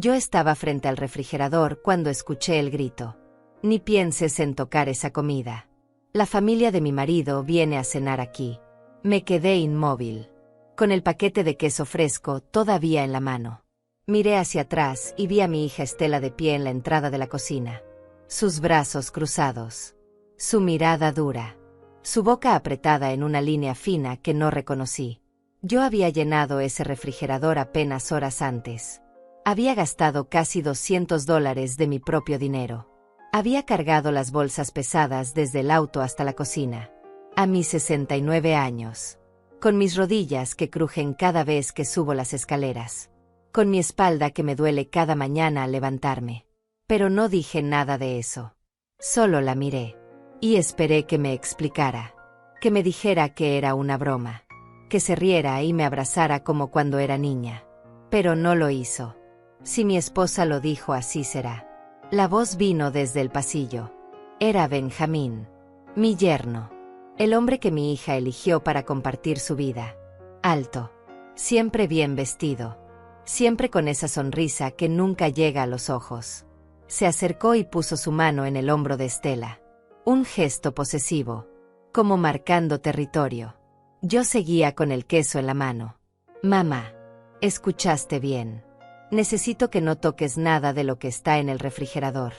Yo estaba frente al refrigerador cuando escuché el grito. Ni pienses en tocar esa comida. La familia de mi marido viene a cenar aquí. Me quedé inmóvil, con el paquete de queso fresco todavía en la mano. Miré hacia atrás y vi a mi hija Estela de pie en la entrada de la cocina. Sus brazos cruzados, su mirada dura, su boca apretada en una línea fina que no reconocí. Yo había llenado ese refrigerador apenas horas antes. Había gastado casi $200 de mi propio dinero. Había cargado las bolsas pesadas desde el auto hasta la cocina. A mis 69 años. Con mis rodillas que crujen cada vez que subo las escaleras. Con mi espalda que me duele cada mañana al levantarme. Pero no dije nada de eso. Solo la miré. Y esperé que me explicara. Que me dijera que era una broma. Que se riera y me abrazara como cuando era niña. Pero no lo hizo. Si mi esposa lo dijo, así será. La voz vino desde el pasillo. Era Benjamín, mi yerno. El hombre que mi hija eligió para compartir su vida. Alto. Siempre bien vestido. Siempre con esa sonrisa que nunca llega a los ojos. Se acercó y puso su mano en el hombro de Estela. Un gesto posesivo. Como marcando territorio. Yo seguía con el queso en la mano. Mamá, escuchaste bien. Necesito que no toques nada de lo que está en el refrigerador.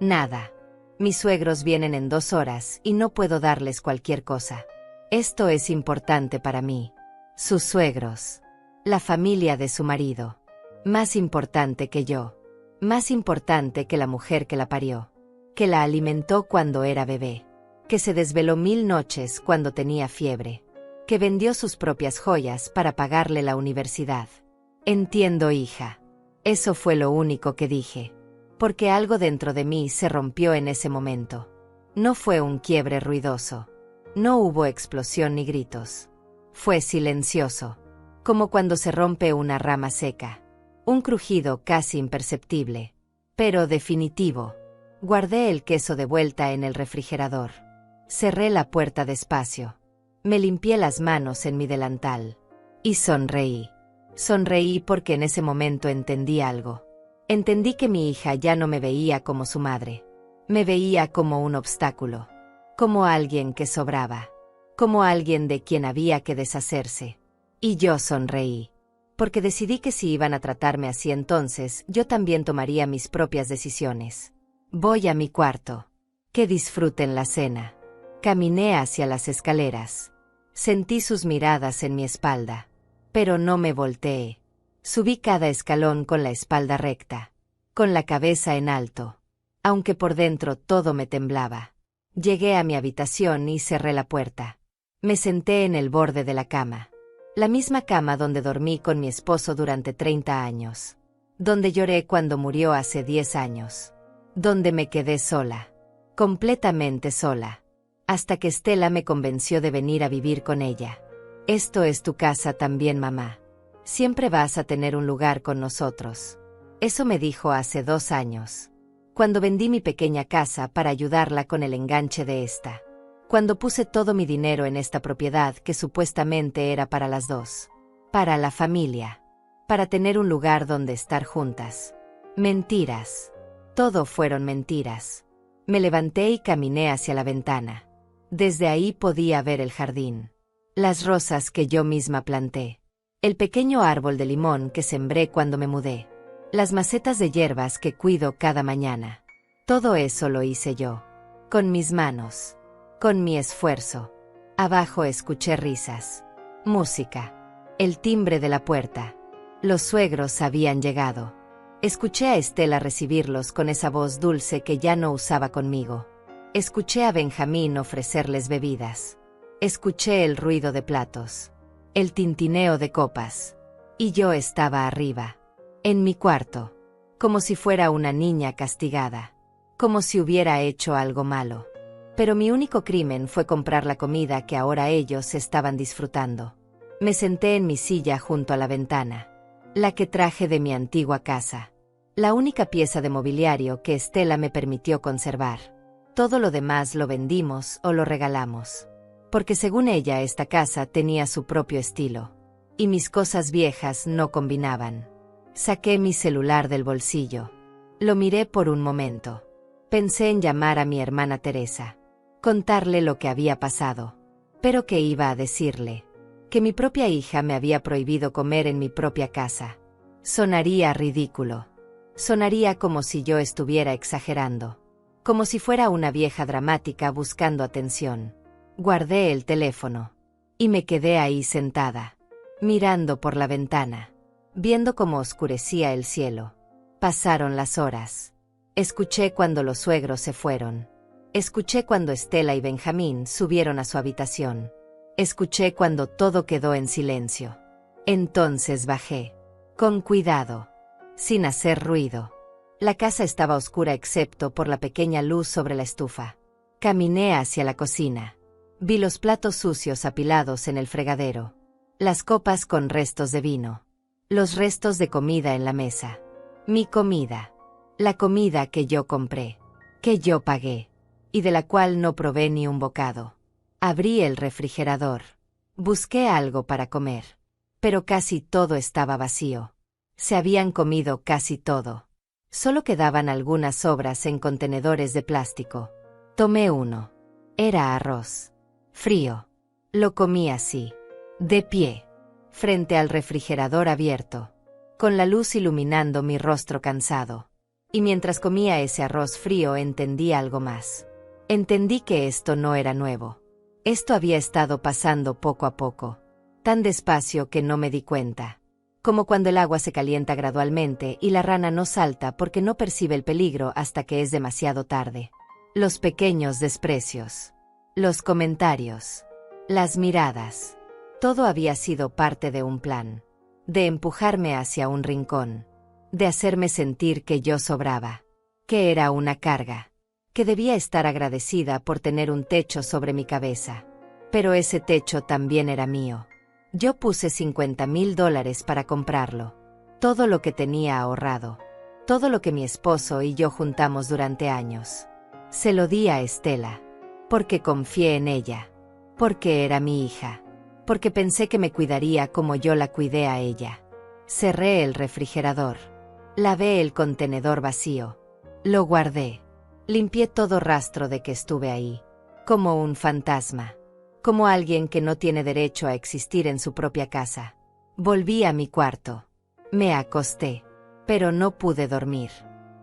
Nada. Mis suegros vienen en 2 horas y no puedo darles cualquier cosa. Esto es importante para mí. Sus suegros. La familia de su marido. Más importante que yo. Más importante que la mujer que la parió. Que la alimentó cuando era bebé. Que se desveló 1000 noches cuando tenía fiebre. Que vendió sus propias joyas para pagarle la universidad. Entiendo, hija. Eso fue lo único que dije. Porque algo dentro de mí se rompió en ese momento. No fue un quiebre ruidoso. No hubo explosión ni gritos. Fue silencioso. Como cuando se rompe una rama seca. Un crujido casi imperceptible. Pero definitivo. Guardé el queso de vuelta en el refrigerador. Cerré la puerta despacio. Me limpié las manos en mi delantal. Y sonreí. Sonreí porque en ese momento entendí algo. Entendí que mi hija ya no me veía como su madre. Me veía como un obstáculo. Como alguien que sobraba. Como alguien de quien había que deshacerse. Y yo sonreí. Porque decidí que si iban a tratarme así, entonces yo también tomaría mis propias decisiones. Voy a mi cuarto. Que disfruten la cena. Caminé hacia las escaleras. Sentí sus miradas en mi espalda. Pero no me volteé. Subí cada escalón con la espalda recta. Con la cabeza en alto. Aunque por dentro todo me temblaba. Llegué a mi habitación y cerré la puerta. Me senté en el borde de la cama. La misma cama donde dormí con mi esposo durante 30 años. Donde lloré cuando murió hace 10 años. Donde me quedé sola. Completamente sola. Hasta que Estela me convenció de venir a vivir con ella. Esto es tu casa también, mamá. Siempre vas a tener un lugar con nosotros. Eso me dijo hace 2 años. Cuando vendí mi pequeña casa para ayudarla con el enganche de esta. Cuando puse todo mi dinero en esta propiedad que supuestamente era para las dos. Para la familia. Para tener un lugar donde estar juntas. Mentiras. Todo fueron mentiras. Me levanté y caminé hacia la ventana. Desde ahí podía ver el jardín. Las rosas que yo misma planté. El pequeño árbol de limón que sembré cuando me mudé. Las macetas de hierbas que cuido cada mañana. Todo eso lo hice yo. Con mis manos. Con mi esfuerzo. Abajo escuché risas. Música. El timbre de la puerta. Los suegros habían llegado. Escuché a Estela recibirlos con esa voz dulce que ya no usaba conmigo. Escuché a Benjamín ofrecerles bebidas. Escuché el ruido de platos. El tintineo de copas. Y yo estaba arriba. En mi cuarto. Como si fuera una niña castigada. Como si hubiera hecho algo malo. Pero mi único crimen fue comprar la comida que ahora ellos estaban disfrutando. Me senté en mi silla junto a la ventana. La que traje de mi antigua casa. La única pieza de mobiliario que Estela me permitió conservar. Todo lo demás lo vendimos o lo regalamos. Porque según ella esta casa tenía su propio estilo. Y mis cosas viejas no combinaban. Saqué mi celular del bolsillo. Lo miré por un momento. Pensé en llamar a mi hermana Teresa. Contarle lo que había pasado. Pero ¿qué iba a decirle? Que mi propia hija me había prohibido comer en mi propia casa. Sonaría ridículo. Sonaría como si yo estuviera exagerando. Como si fuera una vieja dramática buscando atención. Guardé el teléfono. Y me quedé ahí sentada. Mirando por la ventana. Viendo cómo oscurecía el cielo. Pasaron las horas. Escuché cuando los suegros se fueron. Escuché cuando Estela y Benjamín subieron a su habitación. Escuché cuando todo quedó en silencio. Entonces bajé. Con cuidado. Sin hacer ruido. La casa estaba oscura excepto por la pequeña luz sobre la estufa. Caminé hacia la cocina. Vi los platos sucios apilados en el fregadero. Las copas con restos de vino. Los restos de comida en la mesa. Mi comida. La comida que yo compré. Que yo pagué. Y de la cual no probé ni un bocado. Abrí el refrigerador. Busqué algo para comer. Pero casi todo estaba vacío. Se habían comido casi todo. Solo quedaban algunas sobras en contenedores de plástico. Tomé uno. Era arroz. Frío. Lo comí así. De pie. Frente al refrigerador abierto. Con la luz iluminando mi rostro cansado. Y mientras comía ese arroz frío entendí algo más. Entendí que esto no era nuevo. Esto había estado pasando poco a poco. Tan despacio que no me di cuenta. Como cuando el agua se calienta gradualmente y la rana no salta porque no percibe el peligro hasta que es demasiado tarde. Los pequeños desprecios. Los comentarios. Las miradas. Todo había sido parte de un plan. De empujarme hacia un rincón. De hacerme sentir que yo sobraba. Que era una carga. Que debía estar agradecida por tener un techo sobre mi cabeza. Pero ese techo también era mío. Yo puse $50,000 para comprarlo. Todo lo que tenía ahorrado. Todo lo que mi esposo y yo juntamos durante años. Se lo di a Estela. Porque confié en ella. Porque era mi hija. Porque pensé que me cuidaría como yo la cuidé a ella. Cerré el refrigerador. Lavé el contenedor vacío. Lo guardé. Limpié todo rastro de que estuve ahí. Como un fantasma. Como alguien que no tiene derecho a existir en su propia casa. Volví a mi cuarto. Me acosté. Pero no pude dormir.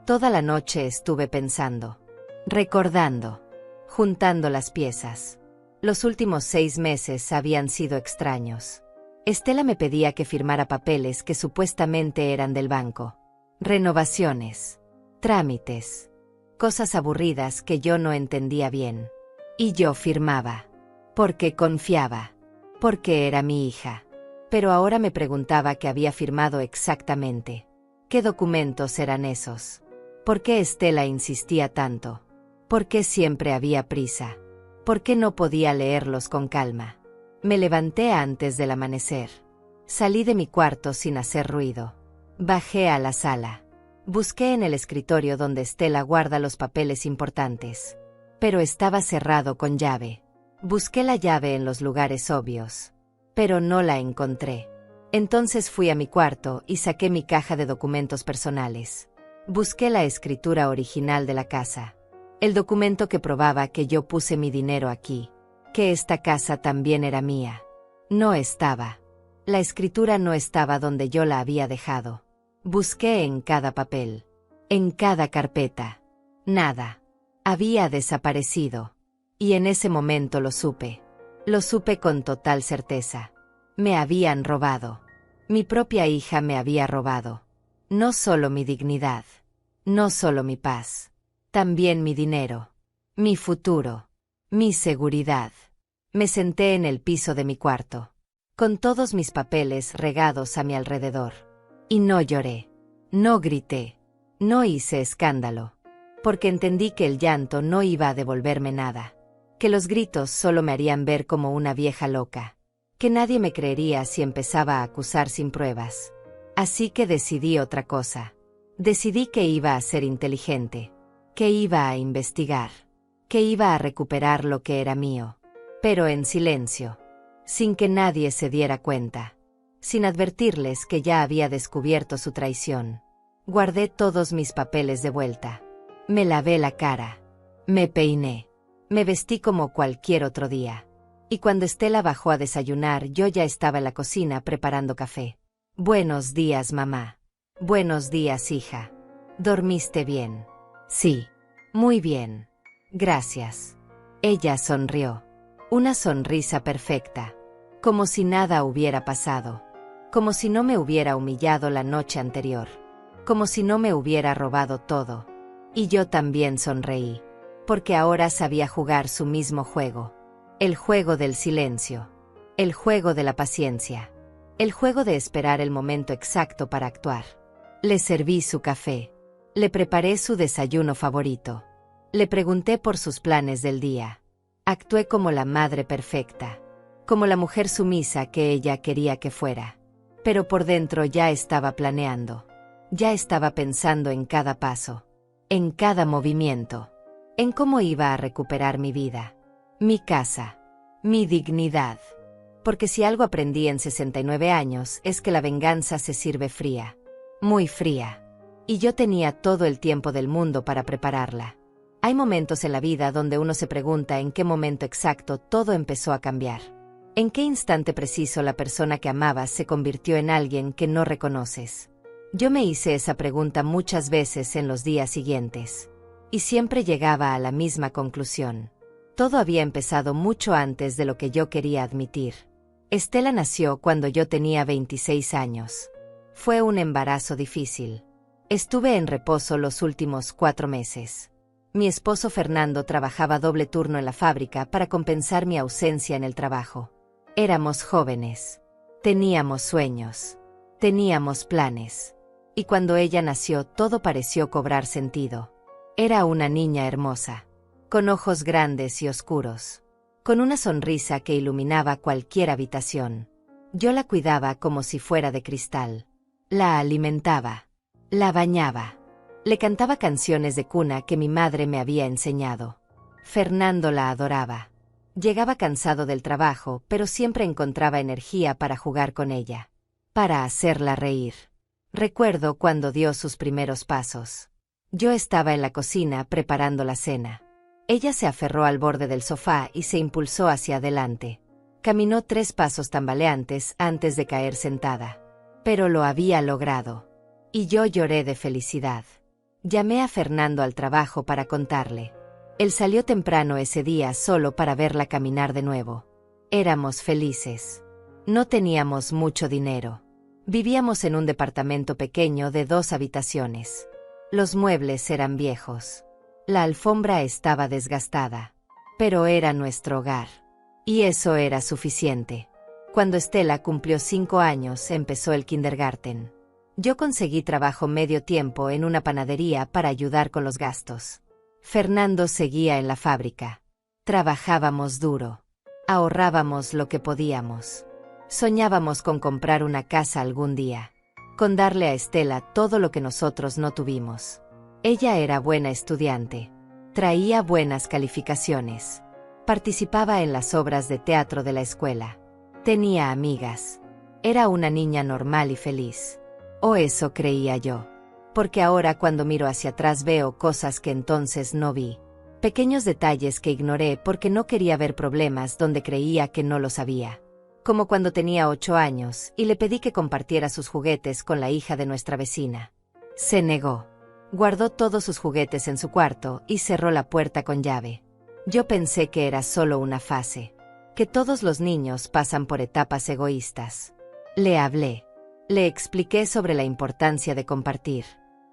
Toda la noche estuve pensando. Recordando. Juntando las piezas. Los últimos 6 meses habían sido extraños. Estela me pedía que firmara papeles que supuestamente eran del banco. Renovaciones. Trámites. Cosas aburridas que yo no entendía bien. Y yo firmaba. Porque confiaba. Porque era mi hija. Pero ahora me preguntaba qué había firmado exactamente. ¿Qué documentos eran esos? ¿Por qué Estela insistía tanto? ¿Por qué siempre había prisa? ¿Por qué no podía leerlos con calma? Me levanté antes del amanecer. Salí de mi cuarto sin hacer ruido. Bajé a la sala. Busqué en el escritorio donde Estela guarda los papeles importantes. Pero estaba cerrado con llave. Busqué la llave en los lugares obvios. Pero no la encontré. Entonces fui a mi cuarto y saqué mi caja de documentos personales. Busqué la escritura original de la casa. El documento que probaba que yo puse mi dinero aquí. Que esta casa también era mía. No estaba. La escritura no estaba donde yo la había dejado. Busqué en cada papel. En cada carpeta. Nada. Había desaparecido. Y en ese momento lo supe. Lo supe con total certeza. Me habían robado. Mi propia hija me había robado. No solo mi dignidad. No solo mi paz. También mi dinero. Mi futuro. Mi seguridad. Me senté en el piso de mi cuarto. Con todos mis papeles regados a mi alrededor. Y no lloré. No grité. No hice escándalo. Porque entendí que el llanto no iba a devolverme nada. Que los gritos solo me harían ver como una vieja loca. Que nadie me creería si empezaba a acusar sin pruebas. Así que decidí otra cosa. Decidí que iba a ser inteligente. Que iba a investigar. Que iba a recuperar lo que era mío. Pero en silencio. Sin que nadie se diera cuenta. sin advertirles que ya había descubierto su traición. Guardé todos mis papeles de vuelta. Me lavé la cara. Me peiné. Me vestí como cualquier otro día. Y cuando Estela bajó a desayunar, yo ya estaba en la cocina preparando café. Buenos días, mamá. Buenos días, hija. ¿Dormiste bien? Sí. Muy bien. Gracias. Ella sonrió. Una sonrisa perfecta. Como si nada hubiera pasado. Como si no me hubiera humillado la noche anterior. Como si no me hubiera robado todo. Y yo también sonreí. Porque ahora sabía jugar su mismo juego. El juego del silencio. El juego de la paciencia. El juego de esperar el momento exacto para actuar. Le serví su café. Le preparé su desayuno favorito. Le pregunté por sus planes del día. Actué como la madre perfecta. Como la mujer sumisa que ella quería que fuera. Pero por dentro ya estaba planeando. Ya estaba pensando en cada paso. En cada movimiento. En cómo iba a recuperar mi vida. Mi casa. Mi dignidad. Porque si algo aprendí en 69 años es que la venganza se sirve fría. Muy fría. Y yo tenía todo el tiempo del mundo para prepararla. Hay momentos en la vida donde uno se pregunta en qué momento exacto todo empezó a cambiar. En qué instante preciso la persona que amabas se convirtió en alguien que no reconoces. Yo me hice esa pregunta muchas veces en los días siguientes. Y siempre llegaba a la misma conclusión. Todo había empezado mucho antes de lo que yo quería admitir. Estela nació cuando yo tenía 26 años. Fue un embarazo difícil. Estuve en reposo los últimos 4 meses. Mi esposo Fernando trabajaba doble turno en la fábrica para compensar mi ausencia en el trabajo. Éramos jóvenes. Teníamos sueños. Teníamos planes. Y cuando ella nació todo pareció cobrar sentido. Era una niña hermosa. Con ojos grandes y oscuros. Con una sonrisa que iluminaba cualquier habitación. Yo la cuidaba como si fuera de cristal. La alimentaba. La bañaba. Le cantaba canciones de cuna que mi madre me había enseñado. Fernando la adoraba. Llegaba cansado del trabajo, pero siempre encontraba energía para jugar con ella. Para hacerla reír. Recuerdo cuando dio sus primeros pasos. Yo estaba en la cocina preparando la cena. Ella se aferró al borde del sofá y se impulsó hacia adelante. Caminó 3 pasos tambaleantes antes de caer sentada. Pero lo había logrado. Y yo lloré de felicidad. Llamé a Fernando al trabajo para contarle. Él salió temprano ese día solo para verla caminar de nuevo. Éramos felices. No teníamos mucho dinero. Vivíamos en un departamento pequeño de 2 habitaciones. Los muebles eran viejos. La alfombra estaba desgastada. Pero era nuestro hogar. Y eso era suficiente. Cuando Estela cumplió 5 años empezó el kindergarten. Yo conseguí trabajo medio tiempo en una panadería para ayudar con los gastos. Fernando seguía en la fábrica. Trabajábamos duro. Ahorrábamos lo que podíamos. Soñábamos con comprar una casa algún día. Con darle a Estela todo lo que nosotros no tuvimos. Ella era buena estudiante. Traía buenas calificaciones. Participaba en las obras de teatro de la escuela. Tenía amigas. Era una niña normal y feliz. O eso creía yo. Porque ahora cuando miro hacia atrás veo cosas que entonces no vi. Pequeños detalles que ignoré porque no quería ver problemas donde creía que no los había. Como cuando tenía 8 años y le pedí que compartiera sus juguetes con la hija de nuestra vecina. Se negó. Guardó todos sus juguetes en su cuarto y cerró la puerta con llave. Yo pensé que era solo una fase. Que todos los niños pasan por etapas egoístas. Le hablé. Le expliqué sobre la importancia de compartir.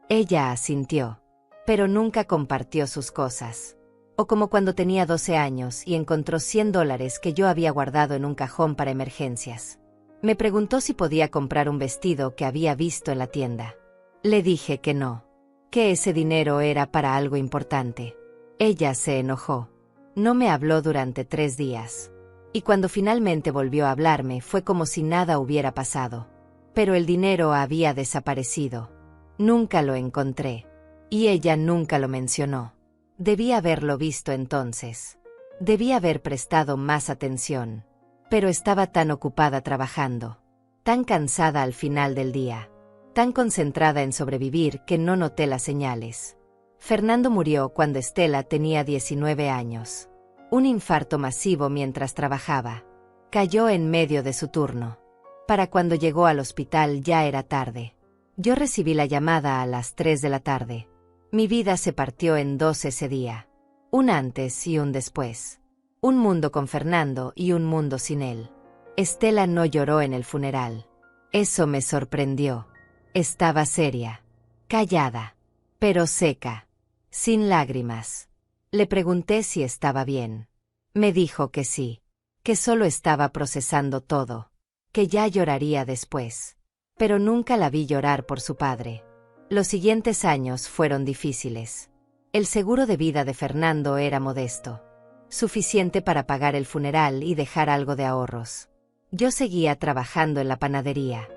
Ella asintió. Pero nunca compartió sus cosas. O como cuando tenía 12 años y encontró $100 que yo había guardado en un cajón para emergencias. Me preguntó si podía comprar un vestido que había visto en la tienda. Le dije que no. Que ese dinero era para algo importante. Ella se enojó. No me habló durante 3 días. Y cuando finalmente volvió a hablarme fue como si nada hubiera pasado. Pero el dinero había desaparecido. Nunca lo encontré. Y ella nunca lo mencionó. Debía haberlo visto entonces. Debía haber prestado más atención. Pero estaba tan ocupada trabajando. tan cansada al final del día, tan concentrada en sobrevivir que no noté las señales. Fernando murió cuando Estela tenía 19 años. Un infarto masivo mientras trabajaba. Cayó en medio de su turno. Para cuando llegó al hospital ya era tarde. Yo recibí la llamada a las 3 de la tarde. Mi vida se partió en dos ese día. Un antes y un después. Un mundo con Fernando y un mundo sin él. Estela no lloró en el funeral. Eso me sorprendió. Estaba seria, callada, pero seca, sin lágrimas. Le pregunté si estaba bien. Me dijo que sí, que solo estaba procesando todo, que ya lloraría después. Pero nunca la vi llorar por su padre. Los siguientes años fueron difíciles. El seguro de vida de Fernando era modesto, suficiente para pagar el funeral y dejar algo de ahorros. Yo seguía trabajando en la panadería,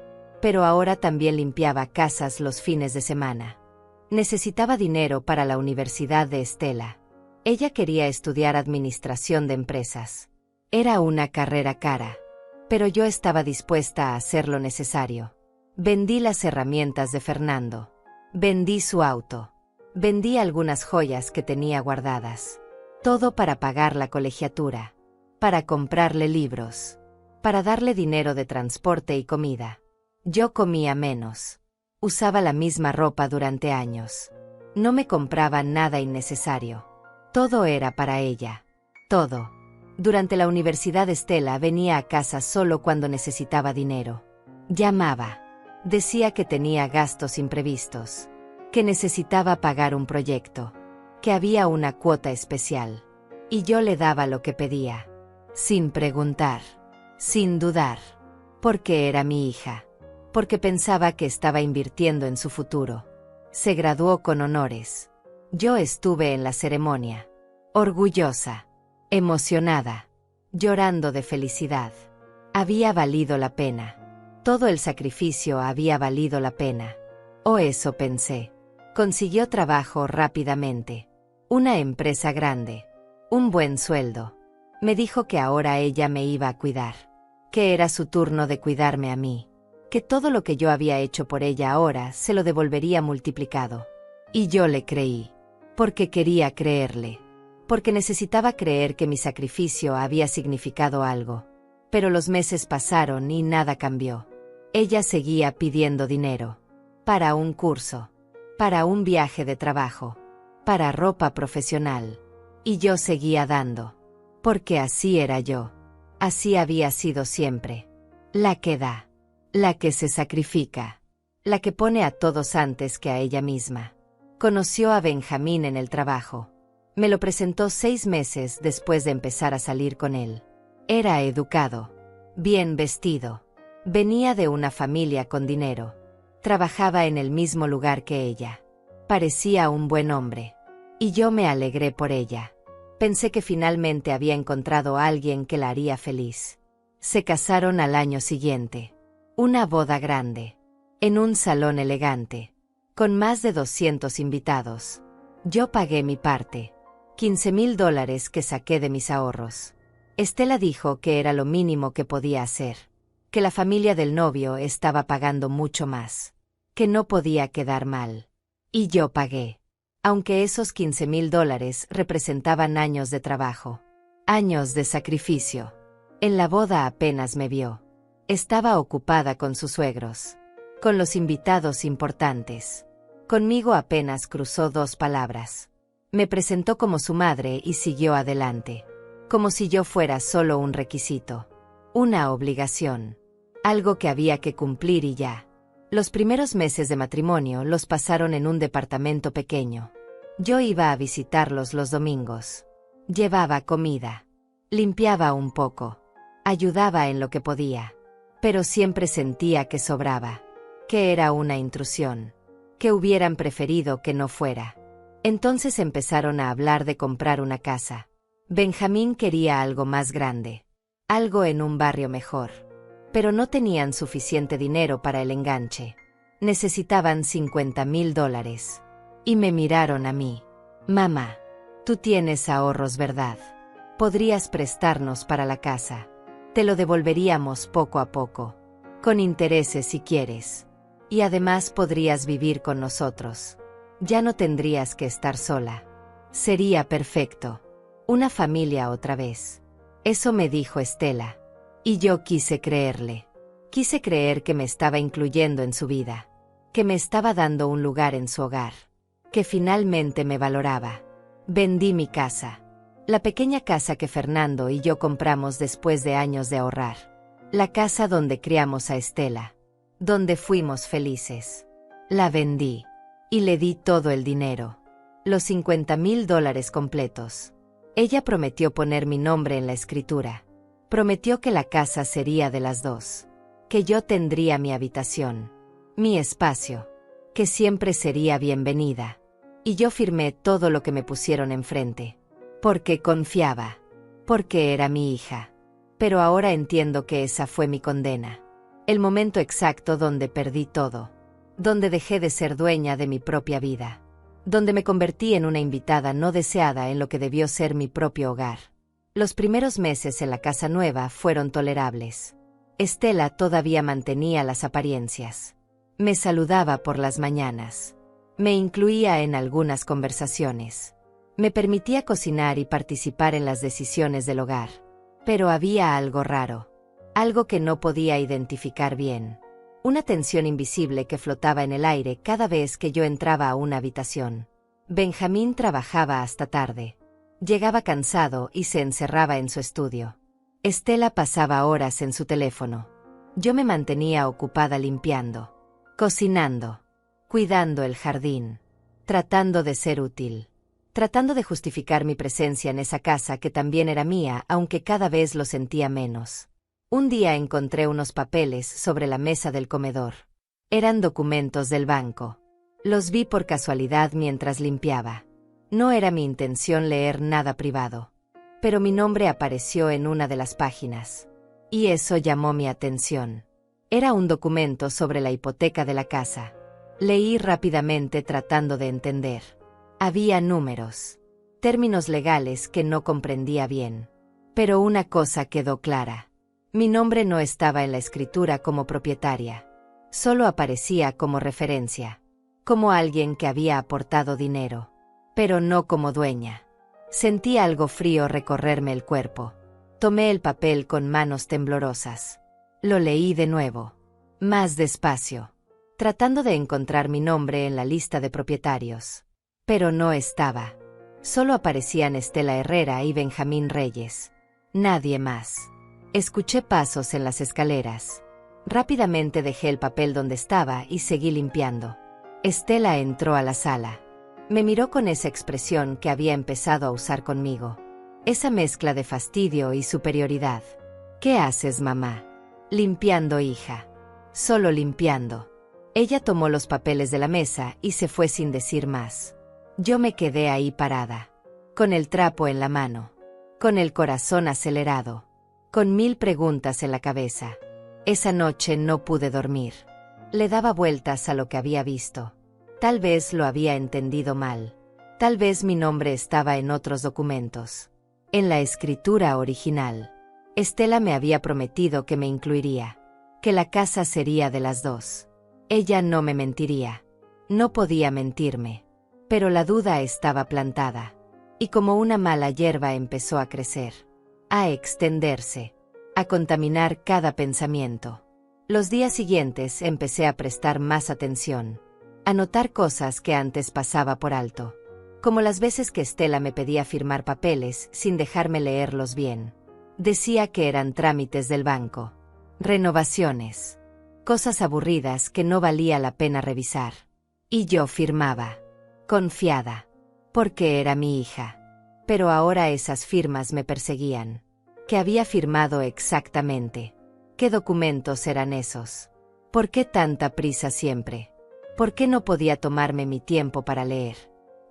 pero ahora también limpiaba casas los fines de semana. Necesitaba dinero para la universidad de Estela. Ella quería estudiar administración de empresas. Era una carrera cara, pero yo estaba dispuesta a hacer lo necesario. Vendí las herramientas de Fernando. Vendí su auto. Vendí algunas joyas que tenía guardadas. Todo para pagar la colegiatura, para comprarle libros, para darle dinero de transporte y comida. Yo comía menos. Usaba la misma ropa durante años. No me compraba nada innecesario. Todo era para ella. Todo. Durante la universidad Estela venía a casa solo cuando necesitaba dinero. Llamaba. Decía que tenía gastos imprevistos, que necesitaba pagar un proyecto, que había una cuota especial. Y yo le daba lo que pedía, sin preguntar, sin dudar, porque era mi hija, porque pensaba que estaba invirtiendo en su futuro. Se graduó con honores. Yo estuve en la ceremonia, orgullosa, emocionada, llorando de felicidad. Había valido la pena. Todo el sacrificio había valido la pena. O eso pensé. Consiguió trabajo rápidamente. Una empresa grande. Un buen sueldo. Me dijo que ahora ella me iba a cuidar. Que era su turno de cuidarme a mí. Que todo lo que yo había hecho por ella ahora se lo devolvería multiplicado. Y yo le creí. Porque quería creerle. Porque necesitaba creer que mi sacrificio había significado algo. Pero los meses pasaron y nada cambió. Ella seguía pidiendo dinero. Para un curso. Para un viaje de trabajo. Para ropa profesional. Y yo seguía dando. Porque así era yo. Así había sido siempre. La que da. La que se sacrifica. La que pone a todos antes que a ella misma. Conoció a Benjamín en el trabajo. Me lo presentó 6 meses después de empezar a salir con él. Era educado. Bien vestido. Venía de una familia con dinero. Trabajaba en el mismo lugar que ella. Parecía un buen hombre. Y yo me alegré por ella. Pensé que finalmente había encontrado a alguien que la haría feliz. Se casaron al año siguiente. Una boda grande. En un salón elegante. Con más de 200 invitados. Yo pagué mi parte. $15,000 que saqué de mis ahorros. Estela dijo que era lo mínimo que podía hacer. Que la familia del novio estaba pagando mucho más. Que no podía quedar mal. Y yo pagué. Aunque esos $15,000 representaban años de trabajo. Años de sacrificio. En la boda apenas me vio. Estaba ocupada con sus suegros. Con los invitados importantes. Conmigo apenas cruzó 2 palabras. Me presentó como su madre y siguió adelante. Como si yo fuera solo un requisito. Una obligación. Algo que había que cumplir y ya. Los primeros meses de matrimonio los pasaron en un departamento pequeño. Yo iba a visitarlos los domingos. Llevaba comida. Limpiaba un poco. Ayudaba en lo que podía. Pero siempre sentía que sobraba. Que era una intrusión. Que hubieran preferido que no fuera. Entonces empezaron a hablar de comprar una casa. Benjamín quería algo más grande. Algo en un barrio mejor. Pero no tenían suficiente dinero para el enganche. Necesitaban $50,000. Y me miraron a mí. Mamá, tú tienes ahorros, ¿verdad? Podrías prestarnos para la casa. Te lo devolveríamos poco a poco. Con intereses si quieres. Y además podrías vivir con nosotros. Ya no tendrías que estar sola. Sería perfecto. Una familia otra vez. Eso me dijo Estela. Y yo quise creerle. Quise creer que me estaba incluyendo en su vida. Que me estaba dando un lugar en su hogar. Que finalmente me valoraba. Vendí mi casa. La pequeña casa que Fernando y yo compramos después de años de ahorrar. La casa donde criamos a Estela. Donde fuimos felices. La vendí. Y le di todo el dinero. Los $50,000 completos. Ella prometió poner mi nombre en la escritura. Prometió que la casa sería de las dos. Que yo tendría mi habitación. Mi espacio. Que siempre sería bienvenida. Y yo firmé todo lo que me pusieron enfrente. Porque confiaba. Porque era mi hija. Pero ahora entiendo que esa fue mi condena. El momento exacto donde perdí todo. Donde dejé de ser dueña de mi propia vida. Donde me convertí en una invitada no deseada en lo que debió ser mi propio hogar. Los primeros meses en la casa nueva fueron tolerables. Estela todavía mantenía las apariencias. Me saludaba por las mañanas. Me incluía en algunas conversaciones. Me permitía cocinar y participar en las decisiones del hogar. Pero había algo raro. Algo que no podía identificar bien. Una tensión invisible que flotaba en el aire cada vez que yo entraba a una habitación. Benjamín trabajaba hasta tarde. Llegaba cansado y se encerraba en su estudio. Estela pasaba horas en su teléfono. Yo me mantenía ocupada limpiando, cocinando, cuidando el jardín, tratando de ser útil, tratando de justificar mi presencia en esa casa que también era mía, aunque cada vez lo sentía menos. Un día encontré unos papeles sobre la mesa del comedor. Eran documentos del banco. Los vi por casualidad mientras limpiaba. No era mi intención leer nada privado. Pero mi nombre apareció en una de las páginas. Y eso llamó mi atención. Era un documento sobre la hipoteca de la casa. Leí rápidamente tratando de entender. Había números, términos legales que no comprendía bien. Pero una cosa quedó clara. Mi nombre no estaba en la escritura como propietaria. Solo aparecía como referencia. Como alguien que había aportado dinero. Pero no como dueña. Sentí algo frío recorrerme el cuerpo. Tomé el papel con manos temblorosas. Lo leí de nuevo. Más despacio. Tratando de encontrar mi nombre en la lista de propietarios. Pero no estaba. Solo aparecían Estela Herrera y Benjamín Reyes. Nadie más. Escuché pasos en las escaleras. Rápidamente dejé el papel donde estaba y seguí limpiando. Estela entró a la sala. Me miró con esa expresión que había empezado a usar conmigo. Esa mezcla de fastidio y superioridad. ¿Qué haces, mamá? Limpiando, hija. Solo limpiando. Ella tomó los papeles de la mesa y se fue sin decir más. Yo me quedé ahí parada. Con el trapo en la mano. Con el corazón acelerado. Con 1000 preguntas en la cabeza. Esa noche no pude dormir. Le daba vueltas a lo que había visto. Tal vez lo había entendido mal. Tal vez mi nombre estaba en otros documentos. En la escritura original. Estela me había prometido que me incluiría. Que la casa sería de las dos. Ella no me mentiría. No podía mentirme. Pero la duda estaba plantada. Y como una mala hierba empezó a crecer. A extenderse. A contaminar cada pensamiento. Los días siguientes empecé a prestar más atención. A notar cosas que antes pasaba por alto. Como las veces que Estela me pedía firmar papeles sin dejarme leerlos bien. Decía que eran trámites del banco. Renovaciones. Cosas aburridas que no valía la pena revisar. Y yo firmaba. Confiada. Porque era mi hija. Pero ahora esas firmas me perseguían. ¿Qué había firmado exactamente? ¿Qué documentos eran esos? ¿Por qué tanta prisa siempre? ¿Por qué no podía tomarme mi tiempo para leer?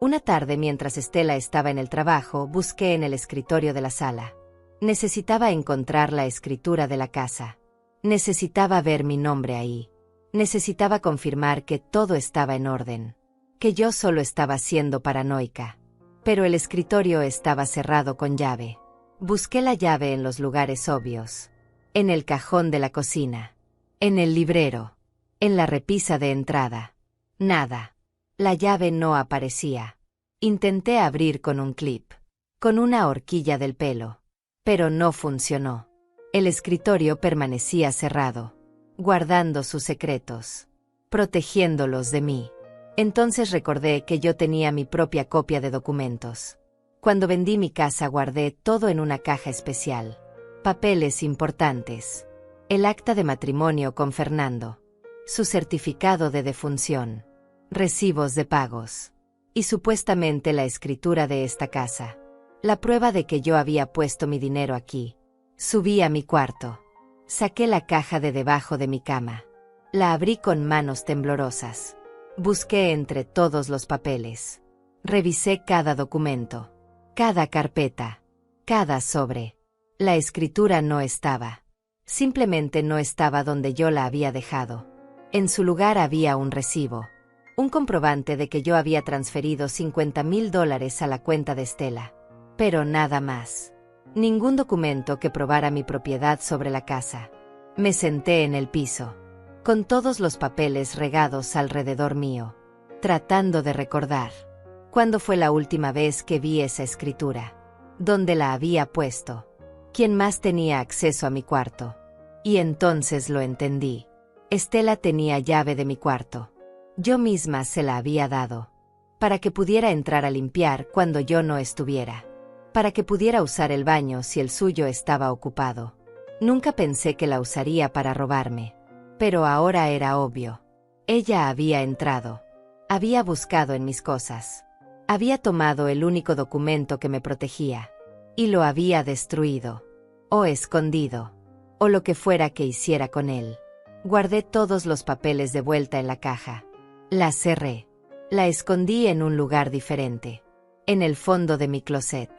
Una tarde, mientras Estela estaba en el trabajo, busqué en el escritorio de la sala. Necesitaba encontrar la escritura de la casa. Necesitaba ver mi nombre ahí. Necesitaba confirmar que todo estaba en orden. Que yo solo estaba siendo paranoica. Pero el escritorio estaba cerrado con llave. Busqué la llave en los lugares obvios. En el cajón de la cocina. En el librero. En la repisa de entrada. Nada. La llave no aparecía. Intenté abrir con un clip. Con una horquilla del pelo. Pero no funcionó. El escritorio permanecía cerrado. Guardando sus secretos. Protegiéndolos de mí. Entonces recordé que yo tenía mi propia copia de documentos. Cuando vendí mi casa guardé todo en una caja especial. Papeles importantes. El acta de matrimonio con Fernando. Su certificado de defunción. Recibos de pagos. Y supuestamente la escritura de esta casa. La prueba de que yo había puesto mi dinero aquí. Subí a mi cuarto. Saqué la caja de debajo de mi cama. La abrí con manos temblorosas. Busqué entre todos los papeles. Revisé cada documento. Cada carpeta. Cada sobre. La escritura no estaba. Simplemente no estaba donde yo la había dejado. En su lugar había un recibo. Un comprobante de que yo había transferido $50,000 a la cuenta de Estela. Pero nada más. Ningún documento que probara mi propiedad sobre la casa. Me senté en el piso. Con todos los papeles regados alrededor mío. Tratando de recordar. ¿Cuándo fue la última vez que vi esa escritura? ¿Dónde la había puesto? ¿Quién más tenía acceso a mi cuarto? Y entonces lo entendí. Estela tenía llave de mi cuarto. Yo misma se la había dado. Para que pudiera entrar a limpiar cuando yo no estuviera. Para que pudiera usar el baño si el suyo estaba ocupado. Nunca pensé que la usaría para robarme. Pero ahora era obvio. Ella había entrado. Había buscado en mis cosas. Había tomado el único documento que me protegía. Y lo había destruido. O escondido. O lo que fuera que hiciera con él. Guardé todos los papeles de vuelta en la caja. La cerré. La escondí en un lugar diferente. En el fondo de mi closet.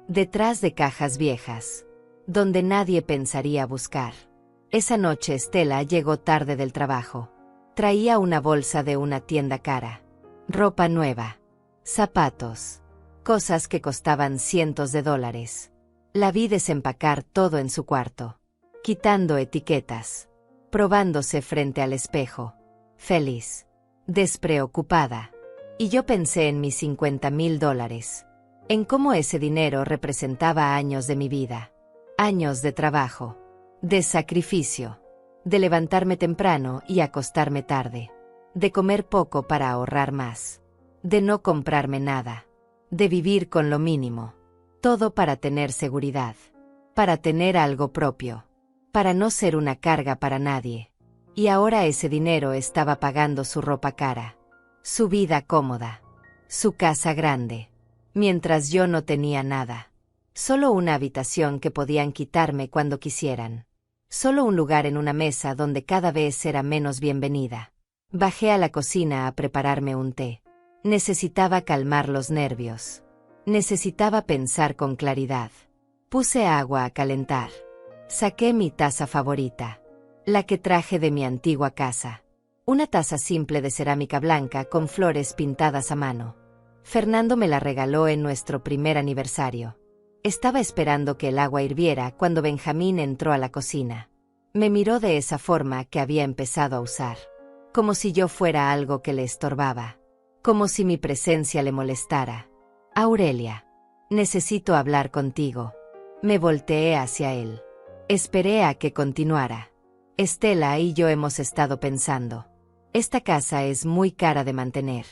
Detrás de cajas viejas. Donde nadie pensaría buscar. Esa noche Estela llegó tarde del trabajo. Traía una bolsa de una tienda cara. Ropa nueva. Zapatos. Cosas que costaban cientos de dólares. La vi desempacar todo en su cuarto. Quitando etiquetas. Probándose frente al espejo. Feliz. Despreocupada. Y yo pensé en mis $50,000. En cómo ese dinero representaba años de mi vida. Años de trabajo. De sacrificio. De levantarme temprano y acostarme tarde. De comer poco para ahorrar más. De no comprarme nada. De vivir con lo mínimo. Todo para tener seguridad. Para tener algo propio. Para no ser una carga para nadie. Y ahora ese dinero estaba pagando su ropa cara. Su vida cómoda. Su casa grande. Mientras yo no tenía nada. Solo una habitación que podían quitarme cuando quisieran. Solo un lugar en una mesa donde cada vez era menos bienvenida. Bajé a la cocina a prepararme un té. Necesitaba calmar los nervios. Necesitaba pensar con claridad. Puse agua a calentar. Saqué mi taza favorita. La que traje de mi antigua casa. Una taza simple de cerámica blanca con flores pintadas a mano. Fernando me la regaló en nuestro primer aniversario. Estaba esperando que el agua hirviera cuando Benjamín entró a la cocina. Me miró de esa forma que había empezado a usar. Como si yo fuera algo que le estorbaba. Como si mi presencia le molestara. Aurelia. Necesito hablar contigo. Me volteé hacia él. Esperé a que continuara. Estela y yo hemos estado pensando. Esta casa es muy cara de mantener.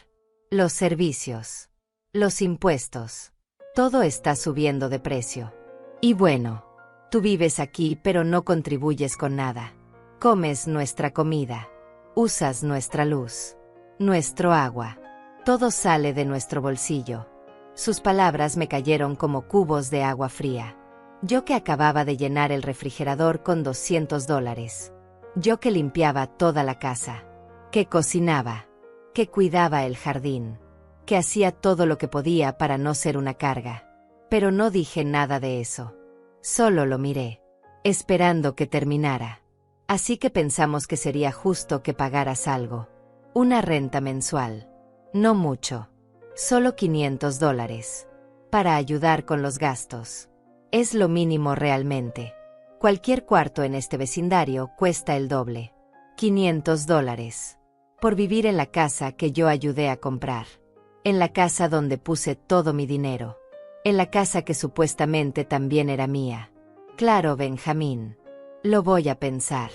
Los servicios. Los impuestos. Todo está subiendo de precio. Y bueno, tú vives aquí pero no contribuyes con nada. Comes nuestra comida. Usas nuestra luz. Nuestro agua. Todo sale de nuestro bolsillo. Sus palabras me cayeron como cubos de agua fría. Yo que acababa de llenar el refrigerador con $200. Yo que limpiaba toda la casa. Que cocinaba. Que cuidaba el jardín. Que hacía todo lo que podía para no ser una carga. Pero no dije nada de eso. Solo lo miré. Esperando que terminara. Así que pensamos que sería justo que pagaras algo. Una renta mensual. No mucho. Solo $500. Para ayudar con los gastos. Es lo mínimo realmente. Cualquier cuarto en este vecindario cuesta el doble. $500. Por vivir en la casa que yo ayudé a comprar. En la casa donde puse todo mi dinero. En la casa que supuestamente también era mía. Claro, Benjamín. Lo voy a pensar.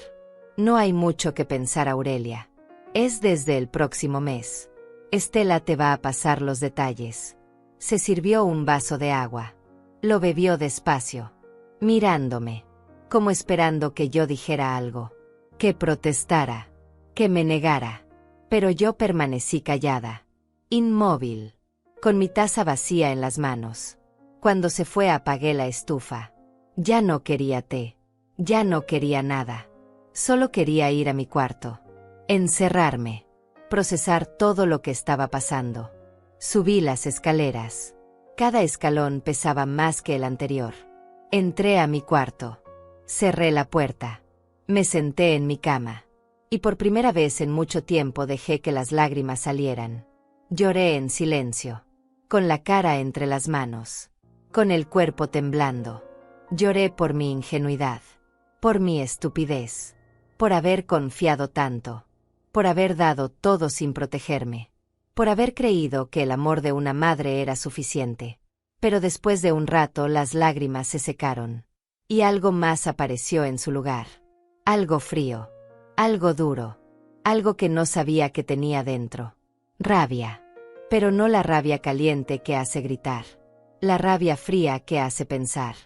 No hay mucho que pensar, Aurelia. Es desde el próximo mes. Estela te va a pasar los detalles. Se sirvió un vaso de agua. Lo bebió despacio, mirándome, como esperando que yo dijera algo, que protestara, que me negara. Pero yo permanecí callada, inmóvil, con mi taza vacía en las manos. Cuando se fue apagué la estufa. Ya no quería té, ya no quería nada. Solo quería ir a mi cuarto, encerrarme, procesar todo lo que estaba pasando. Subí las escaleras. Cada escalón pesaba más que el anterior. Entré a mi cuarto. Cerré la puerta. Me senté en mi cama. Y por primera vez en mucho tiempo dejé que las lágrimas salieran. Lloré en silencio, con la cara entre las manos, con el cuerpo temblando. Lloré por mi ingenuidad, por mi estupidez, por haber confiado tanto, por haber dado todo sin protegerme. Por haber creído que el amor de una madre era suficiente. Pero después de un rato las lágrimas se secaron. Y algo más apareció en su lugar. Algo frío. Algo duro. Algo que no sabía que tenía dentro. Rabia. Pero no la rabia caliente que hace gritar. La rabia fría que hace pensar.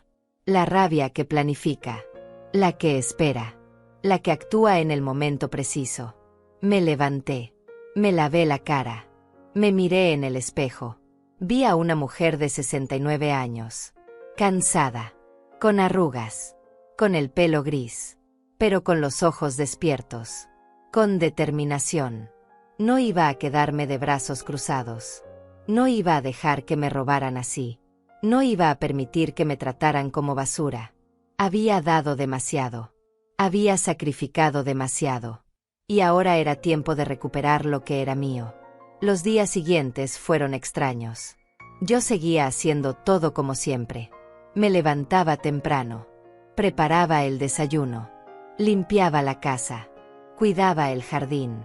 La rabia que planifica. La que espera. La que actúa en el momento preciso. Me levanté. Me lavé la cara. Me miré en el espejo. Vi a una mujer de 69 años. Cansada. Con arrugas. Con el pelo gris. Pero con los ojos despiertos. Con determinación. No iba a quedarme de brazos cruzados. No iba a dejar que me robaran así. No iba a permitir que me trataran como basura. Había dado demasiado. Había sacrificado demasiado. Y ahora era tiempo de recuperar lo que era mío. Los días siguientes fueron extraños. Yo seguía haciendo todo como siempre. Me levantaba temprano. Preparaba el desayuno. Limpiaba la casa. Cuidaba el jardín.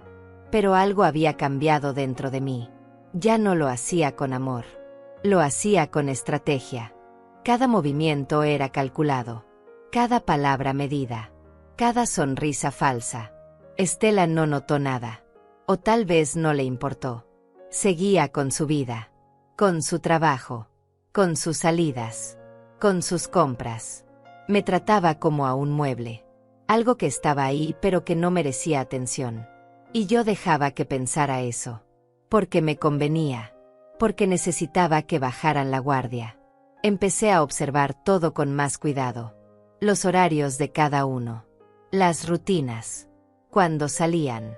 Pero algo había cambiado dentro de mí. Ya no lo hacía con amor. Lo hacía con estrategia. Cada movimiento era calculado. Cada palabra medida. Cada sonrisa falsa. Estela no notó nada. O tal vez no le importó. Seguía con su vida, con su trabajo, con sus salidas, con sus compras. Me trataba como a un mueble. Algo que estaba ahí pero que no merecía atención. Y yo dejaba que pensara eso. Porque me convenía. Porque necesitaba que bajaran la guardia. Empecé a observar todo con más cuidado. Los horarios de cada uno. Las rutinas. Cuándo salían.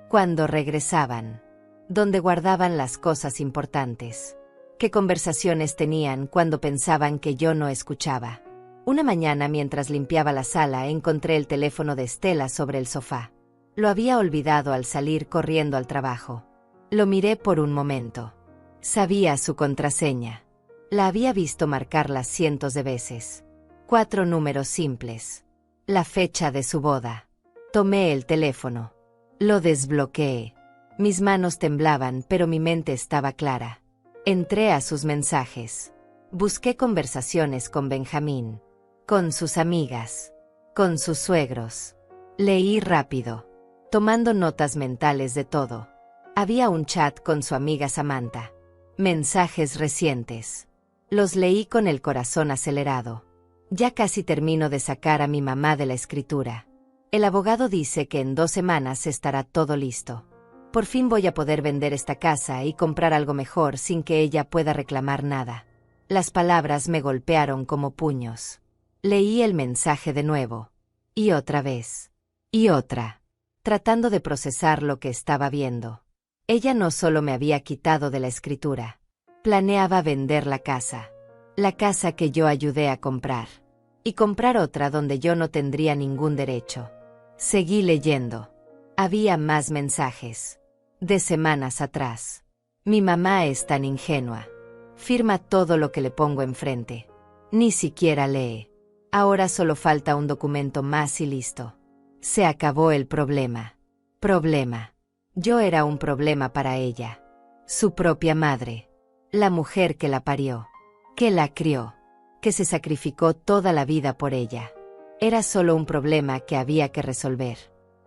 Cuándo regresaban. Dónde guardaban las cosas importantes. Qué conversaciones tenían cuando pensaban que yo no escuchaba. Una mañana mientras limpiaba la sala encontré el teléfono de Estela sobre el sofá. Lo había olvidado al salir corriendo al trabajo. Lo miré por un momento. Sabía su contraseña. La había visto marcarla cientos de veces. 4 números simples. La fecha de su boda. Tomé el teléfono. Lo desbloqueé. Mis manos temblaban, pero mi mente estaba clara. Entré a sus mensajes. Busqué conversaciones con Benjamín, con sus amigas, con sus suegros. Leí rápido, tomando notas mentales de todo. Había un chat con su amiga Samantha. Mensajes recientes. Los leí con el corazón acelerado. Ya casi termino de sacar a mi mamá de la escritura. El abogado dice que en 2 semanas estará todo listo. Por fin voy a poder vender esta casa y comprar algo mejor sin que ella pueda reclamar nada. Las palabras me golpearon como puños. Leí el mensaje de nuevo. Y otra vez. Y otra. Tratando de procesar lo que estaba viendo. Ella no solo me había quitado de la escritura. Planeaba vender la casa. La casa que yo ayudé a comprar. Y comprar otra donde yo no tendría ningún derecho. Seguí leyendo. Había más mensajes. De semanas atrás. Mi mamá es tan ingenua. Firma todo lo que le pongo enfrente. Ni siquiera lee. Ahora solo falta un documento más y listo. Se acabó el problema. Problema. Yo era un problema para ella. Su propia madre. La mujer que la parió. Que la crió. Que se sacrificó toda la vida por ella. Era solo un problema que había que resolver.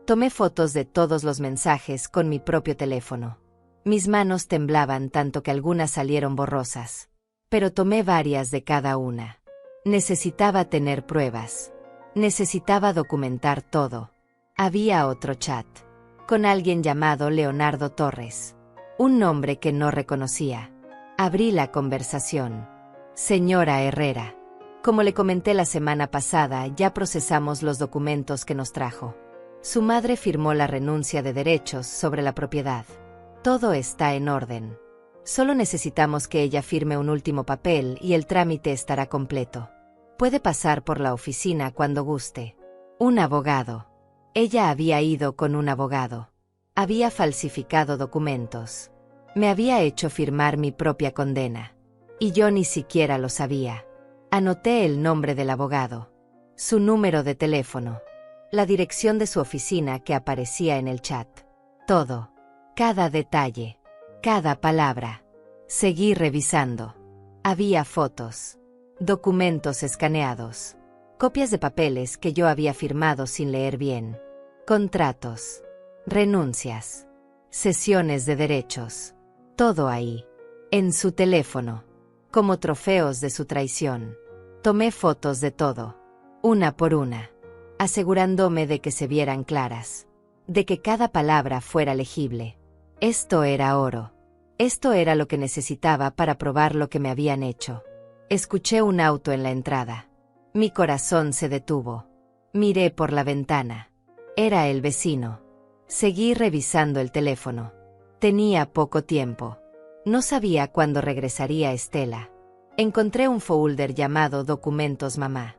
Tomé fotos de todos los mensajes con mi propio teléfono. Mis manos temblaban tanto que algunas salieron borrosas. Pero tomé varias de cada una. Necesitaba tener pruebas. Necesitaba documentar todo. Había otro chat. Con alguien llamado Leonardo Torres. Un nombre que no reconocía. Abrí la conversación. Señora Herrera. Como le comenté la semana pasada, ya procesamos los documentos que nos trajo. Su madre firmó la renuncia de derechos sobre la propiedad. Todo está en orden. Solo necesitamos que ella firme un último papel y el trámite estará completo. Puede pasar por la oficina cuando guste. Un abogado. Ella había ido con un abogado. Había falsificado documentos. Me había hecho firmar mi propia condena. Y yo ni siquiera lo sabía. Anoté el nombre del abogado. Su número de teléfono. La dirección de su oficina que aparecía en el chat. Todo. Cada detalle. Cada palabra. Seguí revisando. Había fotos. Documentos escaneados. Copias de papeles que yo había firmado sin leer bien. Contratos. Renuncias. Sesiones de derechos. Todo ahí. En su teléfono. Como trofeos de su traición. Tomé fotos de todo. Una por una. Asegurándome de que se vieran claras. De que cada palabra fuera legible. Esto era oro. Esto era lo que necesitaba para probar lo que me habían hecho. Escuché un auto en la entrada. Mi corazón se detuvo. Miré por la ventana. Era el vecino. Seguí revisando el teléfono. Tenía poco tiempo. No sabía cuándo regresaría Estela. Encontré un folder llamado Documentos Mamá.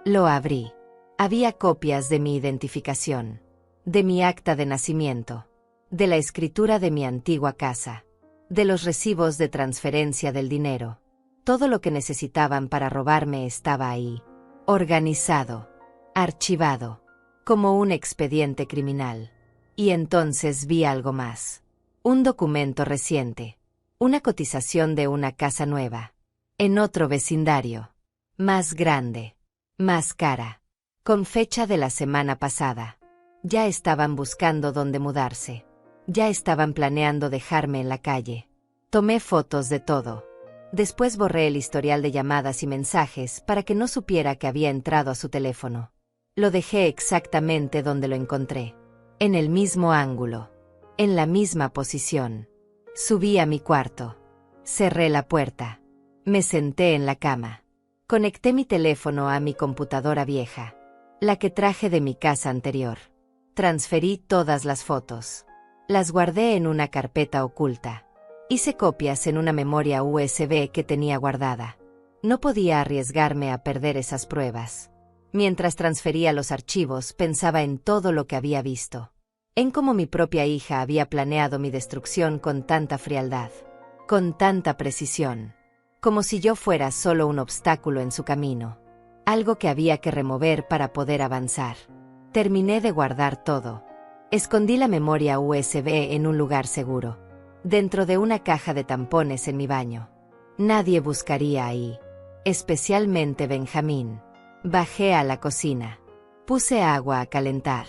Lo abrí. Había copias de mi identificación. De mi acta de nacimiento. De la escritura de mi antigua casa. De los recibos de transferencia del dinero. Todo lo que necesitaban para robarme estaba ahí. Organizado. Archivado. Como un expediente criminal. Y entonces vi algo más. Un documento reciente. Una cotización de una casa nueva. En otro vecindario. Más grande. Más cara. Con fecha de la semana pasada. Ya estaban buscando dónde mudarse. Ya estaban planeando dejarme en la calle. Tomé fotos de todo. Después borré el historial de llamadas y mensajes para que no supiera que había entrado a su teléfono. Lo dejé exactamente donde lo encontré. En el mismo ángulo. En la misma posición. Subí a mi cuarto. Cerré la puerta. Me senté en la cama. Conecté mi teléfono a mi computadora vieja. La que traje de mi casa anterior. Transferí todas las fotos. Las guardé en una carpeta oculta. Hice copias en una memoria USB que tenía guardada. No podía arriesgarme a perder esas pruebas. Mientras transfería los archivos, pensaba en todo lo que había visto. En cómo mi propia hija había planeado mi destrucción con tanta frialdad. Con tanta precisión. Como si yo fuera solo un obstáculo en su camino. Algo que había que remover para poder avanzar. Terminé de guardar todo. Escondí la memoria USB en un lugar seguro. Dentro de una caja de tampones en mi baño. Nadie buscaría ahí. Especialmente Benjamín. Bajé a la cocina. Puse agua a calentar.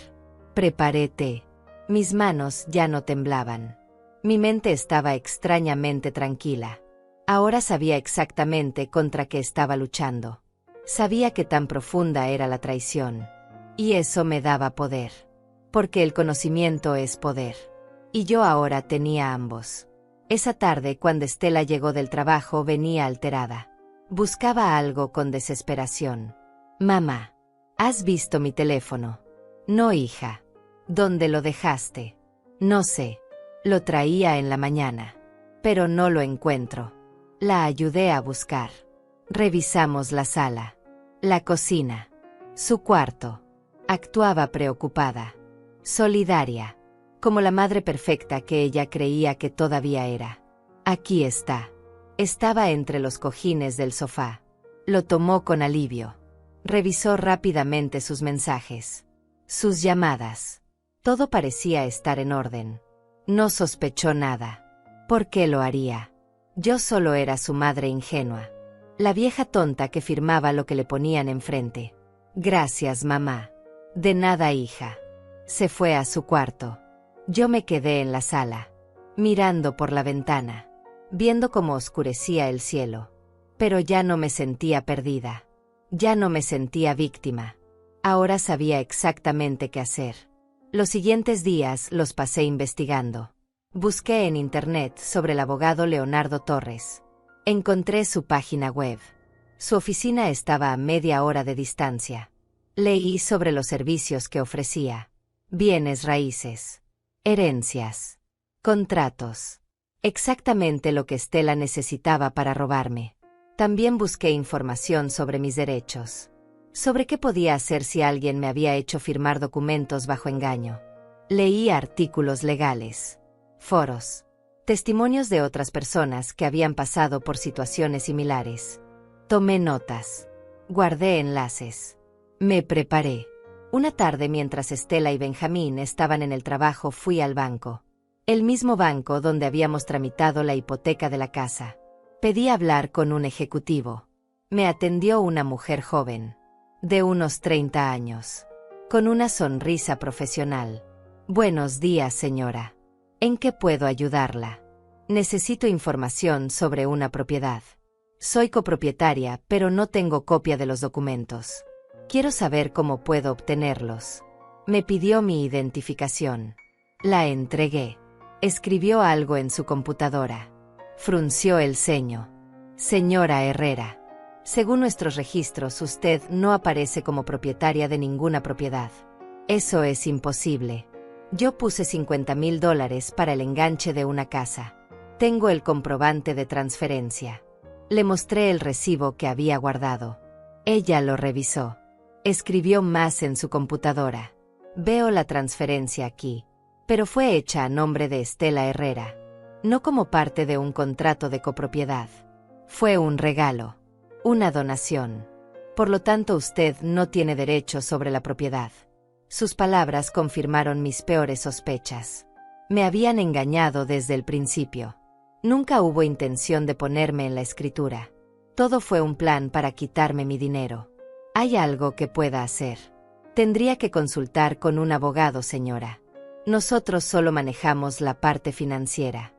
Preparé té. Mis manos ya no temblaban. Mi mente estaba extrañamente tranquila. Ahora sabía exactamente contra qué estaba luchando. Sabía que tan profunda era la traición. Y eso me daba poder. Porque el conocimiento es poder. Y yo ahora tenía ambos. Esa tarde, cuando Estela llegó del trabajo, venía alterada. Buscaba algo con desesperación. Mamá, ¿has visto mi teléfono? No, hija. ¿Dónde lo dejaste? No sé. Lo traía en la mañana. Pero no lo encuentro. La ayudé a buscar. Revisamos la sala. La cocina. Su cuarto. Actuaba preocupada. Solidaria. Como la madre perfecta que ella creía que todavía era. Aquí está. Estaba entre los cojines del sofá. Lo tomó con alivio. Revisó rápidamente sus mensajes. Sus llamadas. Todo parecía estar en orden. No sospechó nada. ¿Por qué lo haría? Yo solo era su madre ingenua. La vieja tonta que firmaba lo que le ponían enfrente. Gracias, mamá. De nada, hija. Se fue a su cuarto. Yo me quedé en la sala, mirando por la ventana, viendo cómo oscurecía el cielo. Pero ya no me sentía perdida. Ya no me sentía víctima. Ahora sabía exactamente qué hacer. Los siguientes días los pasé investigando. Busqué en internet sobre el abogado Leonardo Torres. Encontré su página web. Su oficina estaba a media hora de distancia. Leí sobre los servicios que ofrecía. Bienes raíces. Herencias. Contratos. Exactamente lo que Estela necesitaba para robarme. También busqué información sobre mis derechos. Sobre qué podía hacer si alguien me había hecho firmar documentos bajo engaño. Leí artículos legales, foros, testimonios de otras personas que habían pasado por situaciones similares. Tomé notas. Guardé enlaces. Me preparé. Una tarde, mientras Estela y Benjamín estaban en el trabajo, fui al banco. El mismo banco donde habíamos tramitado la hipoteca de la casa. Pedí hablar con un ejecutivo. Me atendió una mujer joven, de unos 30 años, con una sonrisa profesional. Buenos días, señora. ¿En qué puedo ayudarla? Necesito información sobre una propiedad. Soy copropietaria, pero no tengo copia de los documentos. Quiero saber cómo puedo obtenerlos. Me pidió mi identificación. La entregué. Escribió algo en su computadora. Frunció el ceño. Señora Herrera, según nuestros registros, usted no aparece como propietaria de ninguna propiedad. Eso es imposible. Yo puse $50,000 para el enganche de una casa. Tengo el comprobante de transferencia. Le mostré el recibo que había guardado. Ella lo revisó. Escribió más en su computadora. Veo la transferencia aquí, pero fue hecha a nombre de Estela Herrera, no como parte de un contrato de copropiedad. Fue un regalo, una donación. Por lo tanto, usted no tiene derecho sobre la propiedad. Sus palabras confirmaron mis peores sospechas. Me habían engañado desde el principio. Nunca hubo intención de ponerme en la escritura. Todo fue un plan para quitarme mi dinero. ¿Hay algo que pueda hacer? Tendría que consultar con un abogado, señora. Nosotros solo manejamos la parte financiera.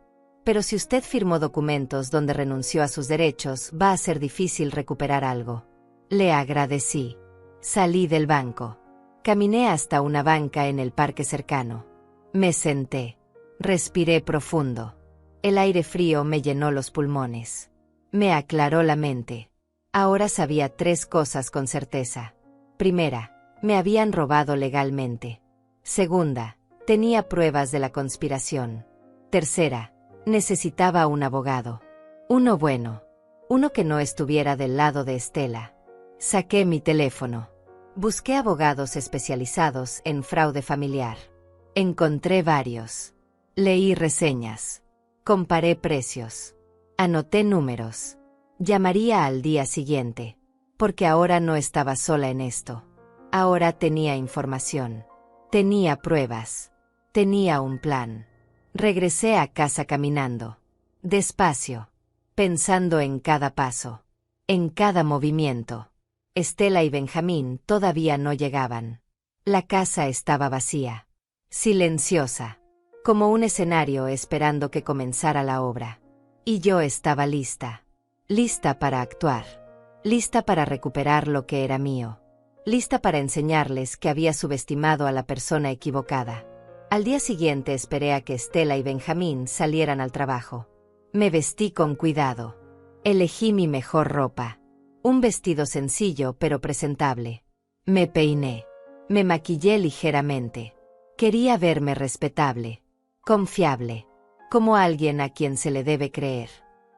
Pero si usted firmó documentos donde renunció a sus derechos, va a ser difícil recuperar algo. Le agradecí. Salí del banco. Caminé hasta una banca en el parque cercano. Me senté. Respiré profundo. El aire frío me llenó los pulmones. Me aclaró la mente. Ahora sabía 3 cosas con certeza. Primera, me habían robado legalmente. Segunda, tenía pruebas de la conspiración. Tercera, necesitaba un abogado. Uno bueno. Uno que no estuviera del lado de Estela. Saqué mi teléfono. Busqué abogados especializados en fraude familiar. Encontré varios. Leí reseñas. Comparé precios. Anoté números. Llamaría al día siguiente. Porque ahora no estaba sola en esto. Ahora tenía información. Tenía pruebas. Tenía un plan. Regresé a casa caminando. Despacio. Pensando en cada paso. En cada movimiento. Estela y Benjamín todavía no llegaban. La casa estaba vacía. Silenciosa. Como un escenario esperando que comenzara la obra. Y yo estaba lista. Lista para actuar. Lista para recuperar lo que era mío. Lista para enseñarles que había subestimado a la persona equivocada. Al día siguiente esperé a que Estela y Benjamín salieran al trabajo. Me vestí con cuidado. Elegí mi mejor ropa. Un vestido sencillo pero presentable. Me peiné. Me maquillé ligeramente. Quería verme respetable. Confiable. Como alguien a quien se le debe creer.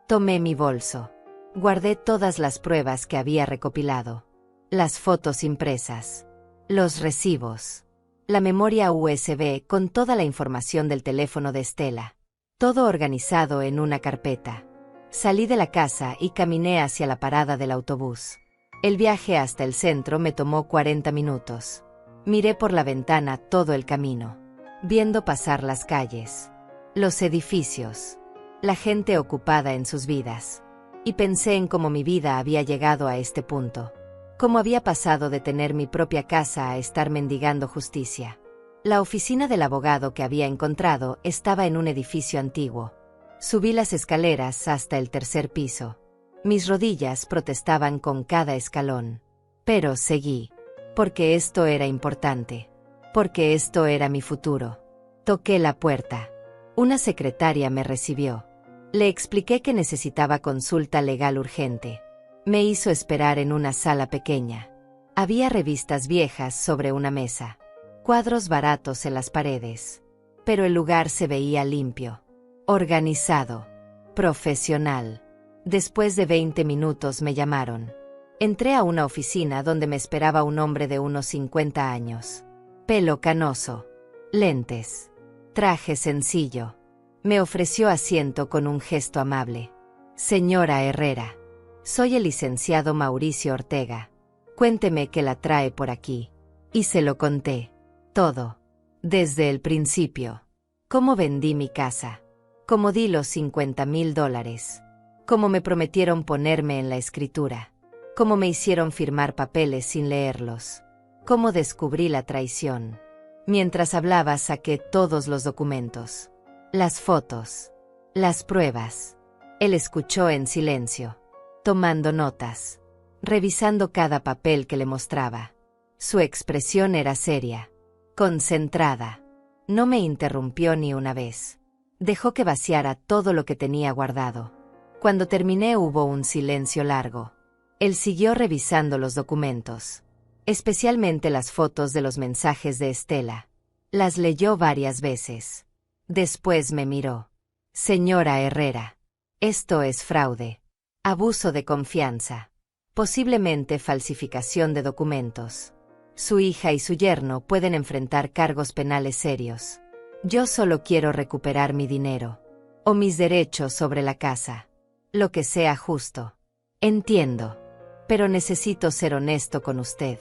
Tomé mi bolso. Guardé todas las pruebas que había recopilado. Las fotos impresas. Los recibos. La memoria USB con toda la información del teléfono de Estela. Todo organizado en una carpeta. Salí de la casa y caminé hacia la parada del autobús. El viaje hasta el centro me tomó 40 minutos. Miré por la ventana todo el camino. viendo pasar las calles, los edificios, la gente ocupada en sus vidas. Y pensé en cómo mi vida había llegado a este punto. Cómo había pasado de tener mi propia casa a estar mendigando justicia. La oficina del abogado que había encontrado estaba en un edificio antiguo. Subí las escaleras hasta el tercer piso. Mis rodillas protestaban con cada escalón. Pero seguí. Porque esto era importante. Porque esto era mi futuro. Toqué la puerta. Una secretaria me recibió. Le expliqué que necesitaba consulta legal urgente. Me hizo esperar en una sala pequeña. Había revistas viejas sobre una mesa. Cuadros baratos en las paredes. Pero el lugar se veía limpio. Organizado. Profesional. Después de 20 minutos me llamaron. Entré a una oficina donde me esperaba un hombre de unos 50 años. Pelo canoso. Lentes. Traje sencillo. Me ofreció asiento con un gesto amable. Señora Herrera. Soy el licenciado Mauricio Ortega. Cuénteme qué la trae por aquí. Y se lo conté. Todo. Desde el principio. Cómo vendí mi casa. Cómo di los $50,000. Cómo me prometieron ponerme en la escritura. Cómo me hicieron firmar papeles sin leerlos. Cómo descubrí la traición. Mientras hablaba saqué todos los documentos. Las fotos. Las pruebas. Él escuchó en silencio. Tomando notas. Revisando cada papel que le mostraba. Su expresión era seria. Concentrada. No me interrumpió ni una vez. Dejó que vaciara todo lo que tenía guardado. Cuando terminé hubo un silencio largo. Él siguió revisando los documentos. Especialmente las fotos de los mensajes de Estela. Las leyó varias veces. Después me miró. Señora Herrera. Esto es fraude. Abuso de confianza. Posiblemente falsificación de documentos. Su hija y su yerno pueden enfrentar cargos penales serios. Yo solo quiero recuperar mi dinero. O mis derechos sobre la casa. Lo que sea justo. Entiendo. Pero necesito ser honesto con usted.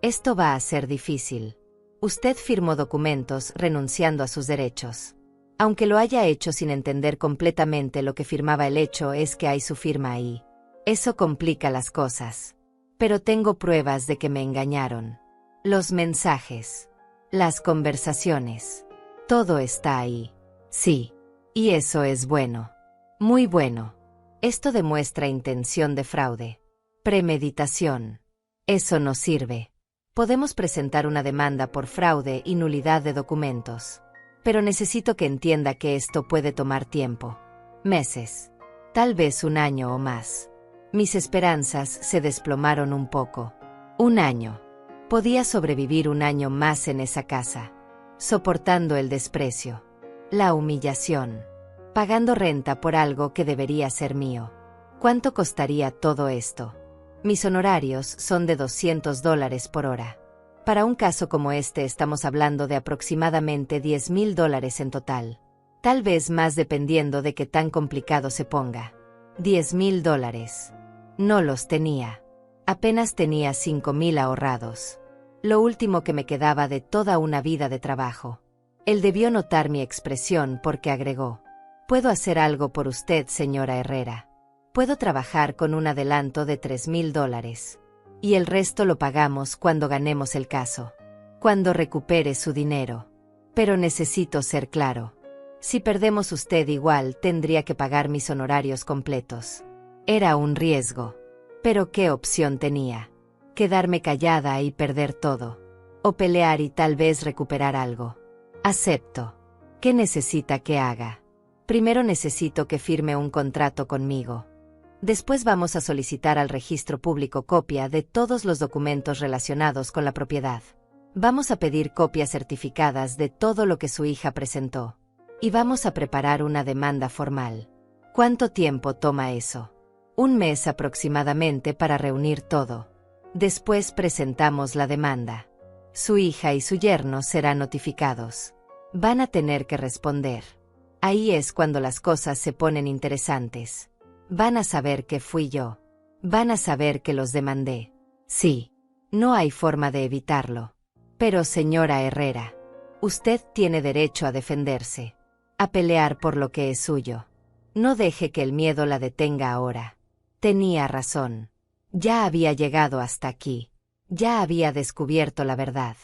Esto va a ser difícil. Usted firmó documentos renunciando a sus derechos. Aunque lo haya hecho sin entender completamente lo que firmaba, el hecho es que hay su firma ahí. Eso complica las cosas. Pero tengo pruebas de que me engañaron. Los mensajes. Las conversaciones. Todo está ahí. Sí. Y eso es bueno. Muy bueno. Esto demuestra intención de fraude. Premeditación. Eso no sirve. Podemos presentar una demanda por fraude y nulidad de documentos. Pero necesito que entienda que esto puede tomar tiempo. Meses. Tal vez un año o más. Mis esperanzas se desplomaron un poco. Un año. Podía sobrevivir un año más en esa casa. Soportando el desprecio. La humillación. Pagando renta por algo que debería ser mío. ¿Cuánto costaría todo esto? Mis honorarios son de $200 por hora. Para un caso como este estamos hablando de aproximadamente $10,000 en total. Tal vez más dependiendo de qué tan complicado se ponga. $10,000. No los tenía. Apenas tenía 5,000 ahorrados. Lo último que me quedaba de toda una vida de trabajo. Él debió notar mi expresión porque agregó. Puedo hacer algo por usted, señora Herrera. Puedo trabajar con un adelanto de $3,000. Y el resto lo pagamos cuando ganemos el caso. Cuando recupere su dinero. Pero necesito ser claro. Si perdemos, usted igual tendría que pagar mis honorarios completos. Era un riesgo. Pero ¿qué opción tenía? Quedarme callada y perder todo. O pelear y tal vez recuperar algo. Acepto. ¿Qué necesita que haga? Primero necesito que firme un contrato conmigo. Después vamos a solicitar al registro público copia de todos los documentos relacionados con la propiedad. Vamos a pedir copias certificadas de todo lo que su hija presentó. Y vamos a preparar una demanda formal. ¿Cuánto tiempo toma eso? Un mes aproximadamente para reunir todo. Después presentamos la demanda. Su hija y su yerno serán notificados. Van a tener que responder. Ahí es cuando las cosas se ponen interesantes. Van a saber que fui yo. Van a saber que los demandé. Sí. No hay forma de evitarlo. Pero señora Herrera, Usted tiene derecho a defenderse, a pelear por lo que es suyo. No deje que el miedo la detenga ahora. Tenía razón. Ya había llegado hasta aquí. Ya había descubierto la verdad.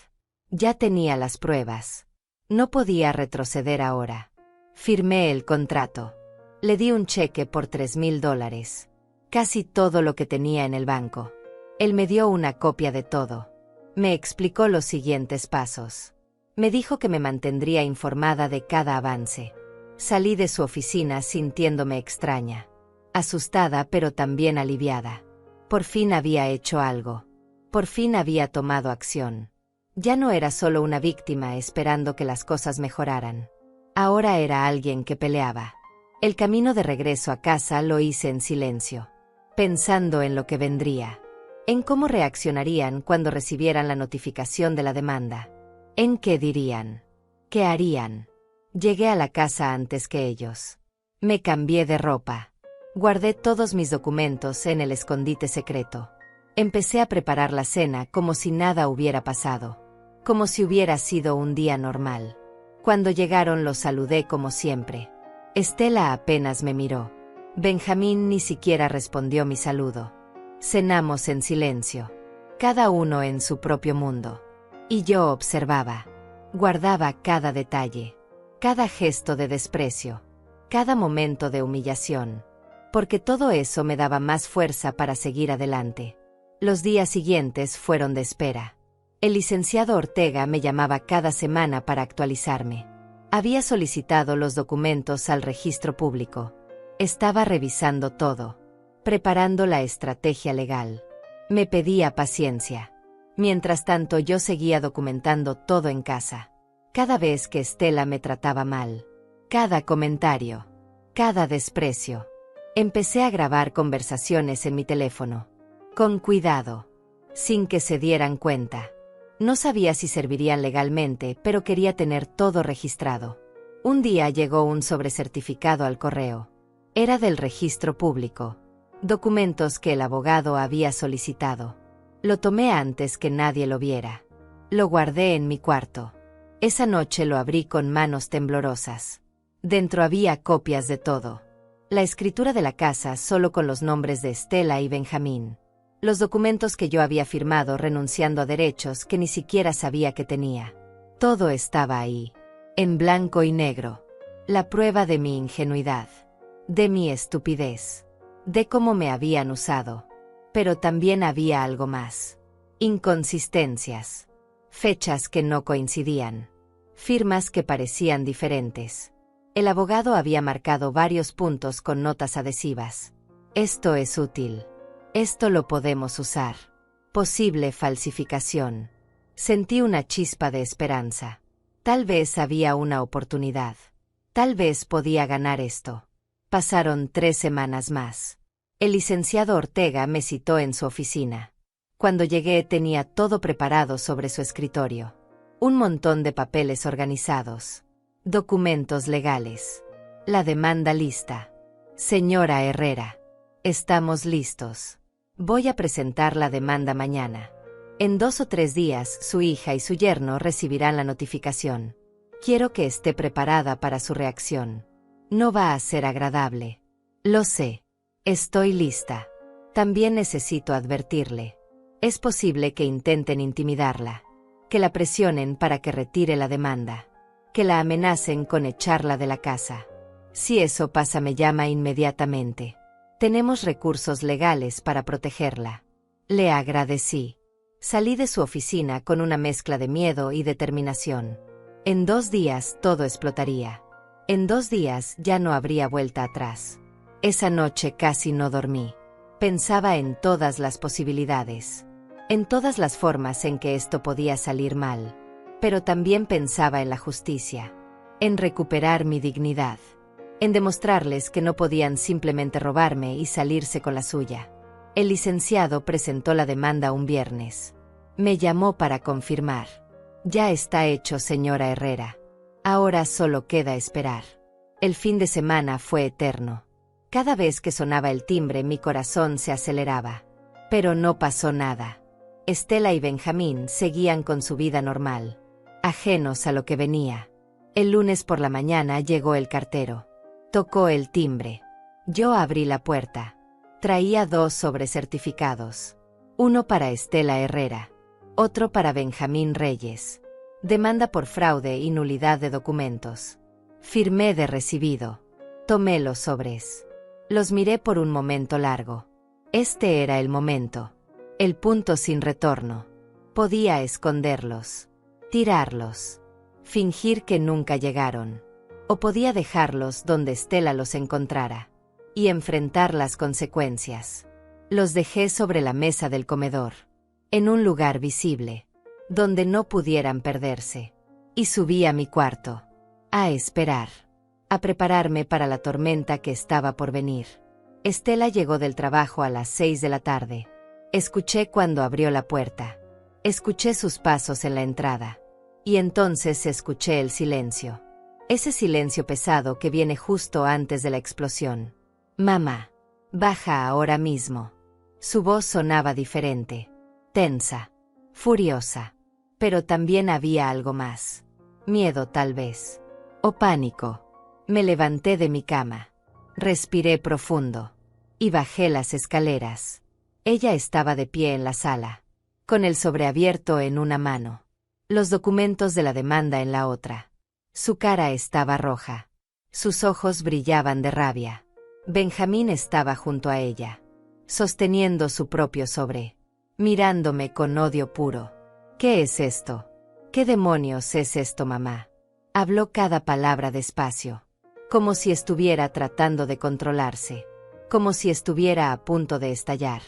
Ya tenía las pruebas. No podía retroceder ahora. Firmé el contrato. Le di un cheque por $3,000. Casi todo lo que tenía en el banco. Él me dio una copia de todo. Me explicó los siguientes pasos. Me dijo que me mantendría informada de cada avance. Salí de su oficina sintiéndome extraña. Asustada pero también aliviada. Por fin había hecho algo. Por fin había tomado acción. Ya no era solo una víctima esperando que las cosas mejoraran. Ahora era alguien que peleaba. El camino de regreso a casa lo hice en silencio, pensando en lo que vendría, en cómo reaccionarían cuando recibieran la notificación de la demanda, en qué dirían, qué harían. Llegué a la casa antes que ellos. Me cambié de ropa. Guardé todos mis documentos en el escondite secreto. Empecé a preparar la cena como si nada hubiera pasado, como si hubiera sido un día normal. Cuando llegaron los saludé como siempre. Estela apenas me miró. Benjamín ni siquiera respondió mi saludo. Cenamos en silencio, cada uno en su propio mundo. Y yo observaba, guardaba cada detalle, cada gesto de desprecio, cada momento de humillación, porque todo eso me daba más fuerza para seguir adelante. Los días siguientes fueron de espera. El licenciado Ortega me llamaba cada semana para actualizarme. Había solicitado los documentos al registro público. Estaba revisando todo, preparando la estrategia legal. Me pedía paciencia. Mientras tanto yo seguía documentando todo en casa. Cada vez que Estela me trataba mal, cada comentario, cada desprecio. Empecé a grabar conversaciones en mi teléfono. Con cuidado, sin que se dieran cuenta. No sabía si servirían legalmente, pero quería tener todo registrado. Un día llegó un sobrecertificado al correo. Era del registro público. Documentos que el abogado había solicitado. Lo tomé antes que nadie lo viera. Lo guardé en mi cuarto. Esa noche lo abrí con manos temblorosas. Dentro había copias de todo. La escritura de la casa solo con los nombres de Estela y Benjamín. Los documentos que yo había firmado renunciando a derechos que ni siquiera sabía que tenía. Todo estaba ahí, en blanco y negro. La prueba de mi ingenuidad, de mi estupidez, de cómo me habían usado. Pero también había algo más. Inconsistencias. Fechas que no coincidían. Firmas que parecían diferentes. El abogado había marcado varios puntos con notas adhesivas. Esto es útil. Esto lo podemos usar. Posible falsificación. Sentí una chispa de esperanza. Tal vez había una oportunidad. Tal vez podía ganar esto. Pasaron 3 semanas más. El licenciado Ortega me citó en su oficina. Cuando llegué tenía todo preparado sobre su escritorio. Un montón de papeles organizados. Documentos legales. La demanda lista. Señora Herrera, estamos listos. Voy a presentar la demanda mañana. En 2 o 3 días su hija y su yerno recibirán la notificación. Quiero que esté preparada para su reacción. No va a ser agradable. Lo sé. Estoy lista. También necesito advertirle. Es posible que intenten intimidarla. Que la presionen para que retire la demanda. Que la amenacen con echarla de la casa. Si eso pasa me llama inmediatamente. Tenemos recursos legales para protegerla. Le agradecí. Salí de su oficina con una mezcla de miedo y determinación. En 2 días todo explotaría. En 2 días ya no habría vuelta atrás. Esa noche casi no dormí. Pensaba en todas las posibilidades. En todas las formas en que esto podía salir mal. Pero también pensaba en la justicia. En recuperar mi dignidad. En demostrarles que no podían simplemente robarme y salirse con la suya. El licenciado presentó la demanda un viernes. Me llamó para confirmar. Ya está hecho, señora Herrera. Ahora solo queda esperar. El fin de semana fue eterno. Cada vez que sonaba el timbre mi corazón se aceleraba. Pero no pasó nada. Estela y Benjamín seguían con su vida normal. ajenos a lo que venía. El lunes por la mañana llegó el cartero. Tocó el timbre. Yo abrí la puerta. Traía 2 sobrecertificados. Uno para Estela Herrera. Otro para Benjamín Reyes. Demanda por fraude y nulidad de documentos. Firmé de recibido. Tomé los sobres. Los miré por un momento largo. Este era el momento. El punto sin retorno. Podía esconderlos. Tirarlos. Fingir que nunca llegaron. O podía dejarlos donde Estela los encontrara. Y enfrentar las consecuencias. Los dejé sobre la mesa del comedor. En un lugar visible. Donde no pudieran perderse. Y subí a mi cuarto. A esperar. A prepararme para la tormenta que estaba por venir. Estela llegó del trabajo a las 6 de la tarde. Escuché cuando abrió la puerta. Escuché sus pasos en la entrada. Y entonces escuché el silencio. Ese silencio pesado que viene justo antes de la explosión. Mamá, baja ahora mismo. Su voz sonaba diferente. Tensa. Furiosa. Pero también había algo más. Miedo tal vez. O pánico. Me levanté de mi cama. Respiré profundo. Y bajé las escaleras. Ella estaba de pie en la sala. Con el sobreabierto en una mano. Los documentos de la demanda en la otra. Su cara estaba roja. Sus ojos brillaban de rabia. Benjamín estaba junto a ella. Sosteniendo su propio sobre. Mirándome con odio puro. ¿Qué es esto? ¿Qué demonios es esto, mamá? Habló cada palabra despacio. Como si estuviera tratando de controlarse. Como si estuviera a punto de estallar.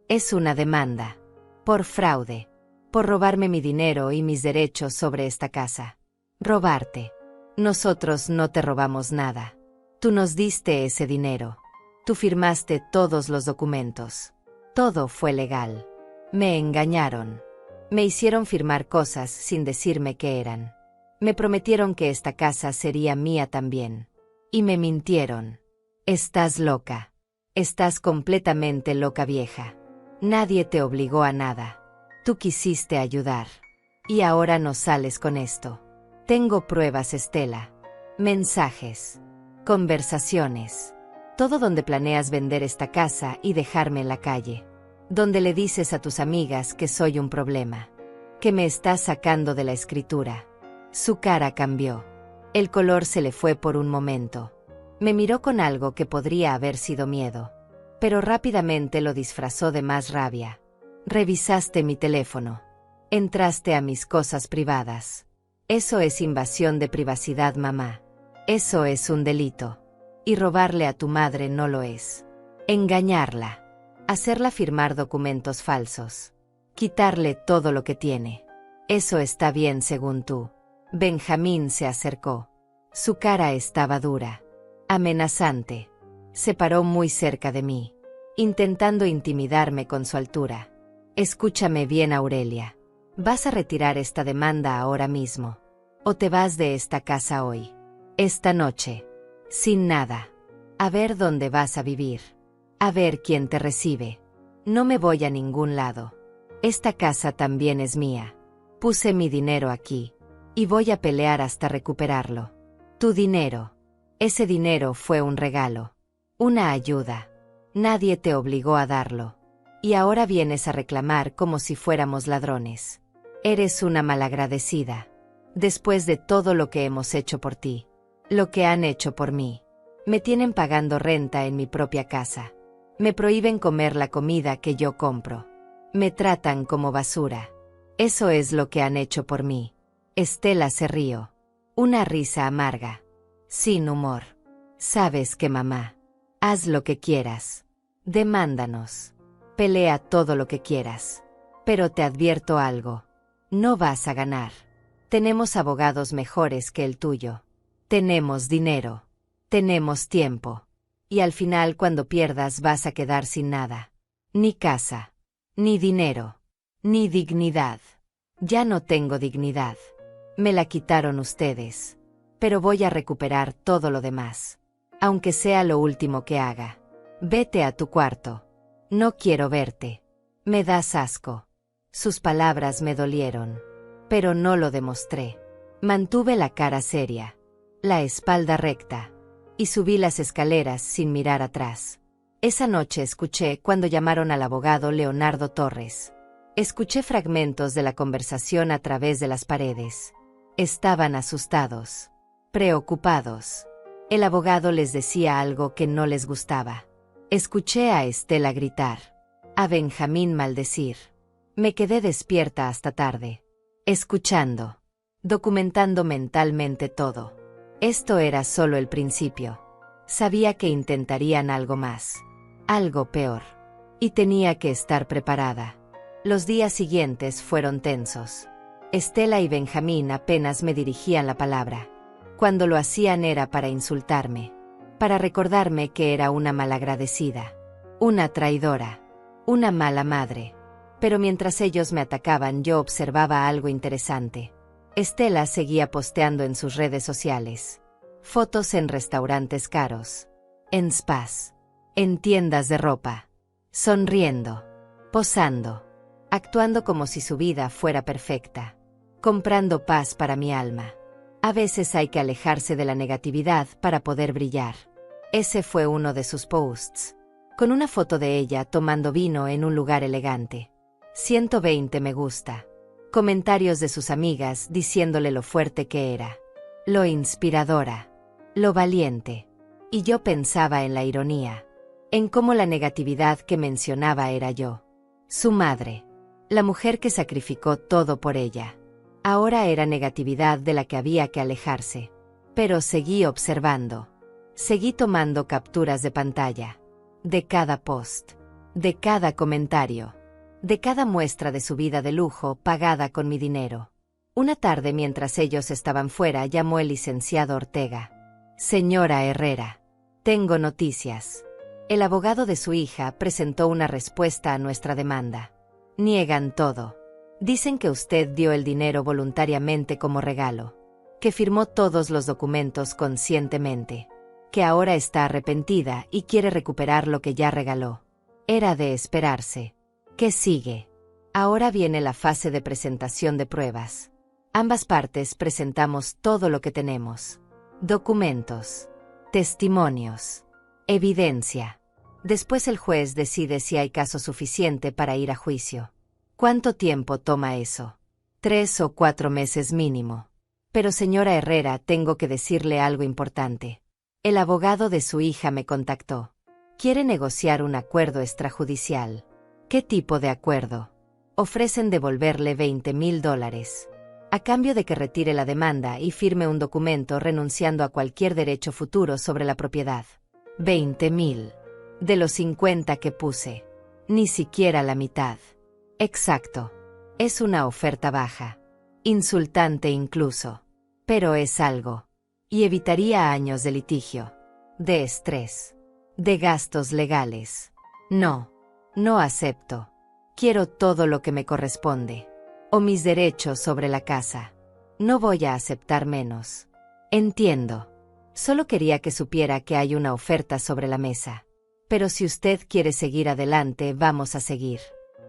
Es una demanda. Por fraude. Por robarme mi dinero y mis derechos sobre esta casa. Robarte. Nosotros no te robamos nada. Tú nos diste ese dinero. Tú firmaste todos los documentos. Todo fue legal. Me engañaron. Me hicieron firmar cosas sin decirme qué eran. Me prometieron que esta casa sería mía también. Y me mintieron. Estás loca. Estás completamente loca, vieja. Nadie te obligó a nada. Tú quisiste ayudar. Y ahora no sales con esto. Tengo pruebas, Estela. Mensajes. Conversaciones. Todo donde planeas vender esta casa y dejarme en la calle. Donde le dices a tus amigas que soy un problema. Que me estás sacando de la escritura. Su cara cambió. El color se le fue por un momento. Me miró con algo que podría haber sido miedo. Pero rápidamente lo disfrazó de más rabia. Revisaste mi teléfono. Entraste a mis cosas privadas. Eso es invasión de privacidad, mamá. Eso es un delito. Y robarle a tu madre no lo es. Engañarla. Hacerla firmar documentos falsos. Quitarle todo lo que tiene. Eso está bien según tú. Benjamín se acercó. Su cara estaba dura. Amenazante. Se paró muy cerca de mí. Intentando intimidarme con su altura. Escúchame bien, Aurelia. Vas a retirar esta demanda ahora mismo. O te vas de esta casa hoy. Esta noche. Sin nada. A ver dónde vas a vivir. A ver quién te recibe. No me voy a ningún lado. Esta casa también es mía. Puse mi dinero aquí. Y voy a pelear hasta recuperarlo. Tu dinero. Ese dinero fue un regalo. Una ayuda. Nadie te obligó a darlo. Y ahora vienes a reclamar como si fuéramos ladrones. Eres una malagradecida. Después de todo lo que hemos hecho por ti. Lo que han hecho por mí. Me tienen pagando renta en mi propia casa. Me prohíben comer la comida que yo compro. Me tratan como basura. Eso es lo que han hecho por mí. Estela se rió. Una risa amarga. Sin humor. Sabes que, mamá. Haz lo que quieras. Demándanos. Pelea todo lo que quieras. Pero te advierto algo. No vas a ganar. Tenemos abogados mejores que el tuyo. Tenemos dinero. Tenemos tiempo. Y al final, cuando pierdas, vas a quedar sin nada. Ni casa. Ni dinero. Ni dignidad. Ya no tengo dignidad. Me la quitaron ustedes. Pero voy a recuperar todo lo demás. Aunque sea lo último que haga. Vete a tu cuarto. No quiero verte. Me das asco. Sus palabras me dolieron. Pero no lo demostré. Mantuve la cara seria, la espalda recta, y subí las escaleras sin mirar atrás. Esa noche escuché cuando llamaron al abogado Leonardo Torres. Escuché fragmentos de la conversación a través de las paredes. Estaban asustados, preocupados. El abogado les decía algo que no les gustaba. Escuché a Estela gritar, a Benjamín maldecir. Me quedé despierta hasta tarde, escuchando, documentando mentalmente todo. Esto era solo el principio. Sabía que intentarían algo más, algo peor, y tenía que estar preparada. Los días siguientes fueron tensos. Estela y Benjamín apenas me dirigían la palabra. Cuando lo hacían era para insultarme, para recordarme que era una malagradecida, una traidora, una mala madre. Pero mientras ellos me atacaban yo observaba algo interesante. Estela seguía posteando en sus redes sociales fotos en restaurantes caros, en spas, en tiendas de ropa, sonriendo, posando, actuando como si su vida fuera perfecta, comprando paz para mi alma. A veces hay que alejarse de la negatividad para poder brillar. Ese fue uno de sus posts, con una foto de ella tomando vino en un lugar elegante. 120 me gusta. Comentarios de sus amigas diciéndole lo fuerte que era, lo inspiradora, lo valiente. Y yo pensaba en la ironía, en cómo la negatividad que mencionaba era yo, su madre, la mujer que sacrificó todo por ella. Ahora era negatividad de la que había que alejarse. Pero seguí observando. Seguí tomando capturas de pantalla. De cada post. De cada comentario. De cada muestra de su vida de lujo pagada con mi dinero. Una tarde mientras ellos estaban fuera llamó el licenciado Ortega. Señora Herrera, tengo noticias. El abogado de su hija presentó una respuesta a nuestra demanda. Niegan todo. Dicen que usted dio el dinero voluntariamente como regalo, que firmó todos los documentos conscientemente, que ahora está arrepentida y quiere recuperar lo que ya regaló. Era de esperarse. ¿Qué sigue? Ahora viene la fase de presentación de pruebas. Ambas partes presentamos todo lo que tenemos. Documentos, testimonios, evidencia. Después el juez decide si hay caso suficiente para ir a juicio. ¿Cuánto tiempo toma eso? 3 o 4 meses mínimo. Pero señora Herrera, tengo que decirle algo importante. El abogado de su hija me contactó. Quiere negociar un acuerdo extrajudicial. ¿Qué tipo de acuerdo? Ofrecen devolverle $20,000, a cambio de que retire la demanda y firme un documento renunciando a cualquier derecho futuro sobre la propiedad. 20,000. De los 50 que puse. Ni siquiera la mitad. Exacto. Es una oferta baja. Insultante incluso. Pero es algo. Y evitaría años de litigio. De estrés. De gastos legales. No. No acepto. Quiero todo lo que me corresponde. O mis derechos sobre la casa. No voy a aceptar menos. Entiendo. Solo quería que supiera que hay una oferta sobre la mesa. Pero si usted quiere seguir adelante, vamos a seguir.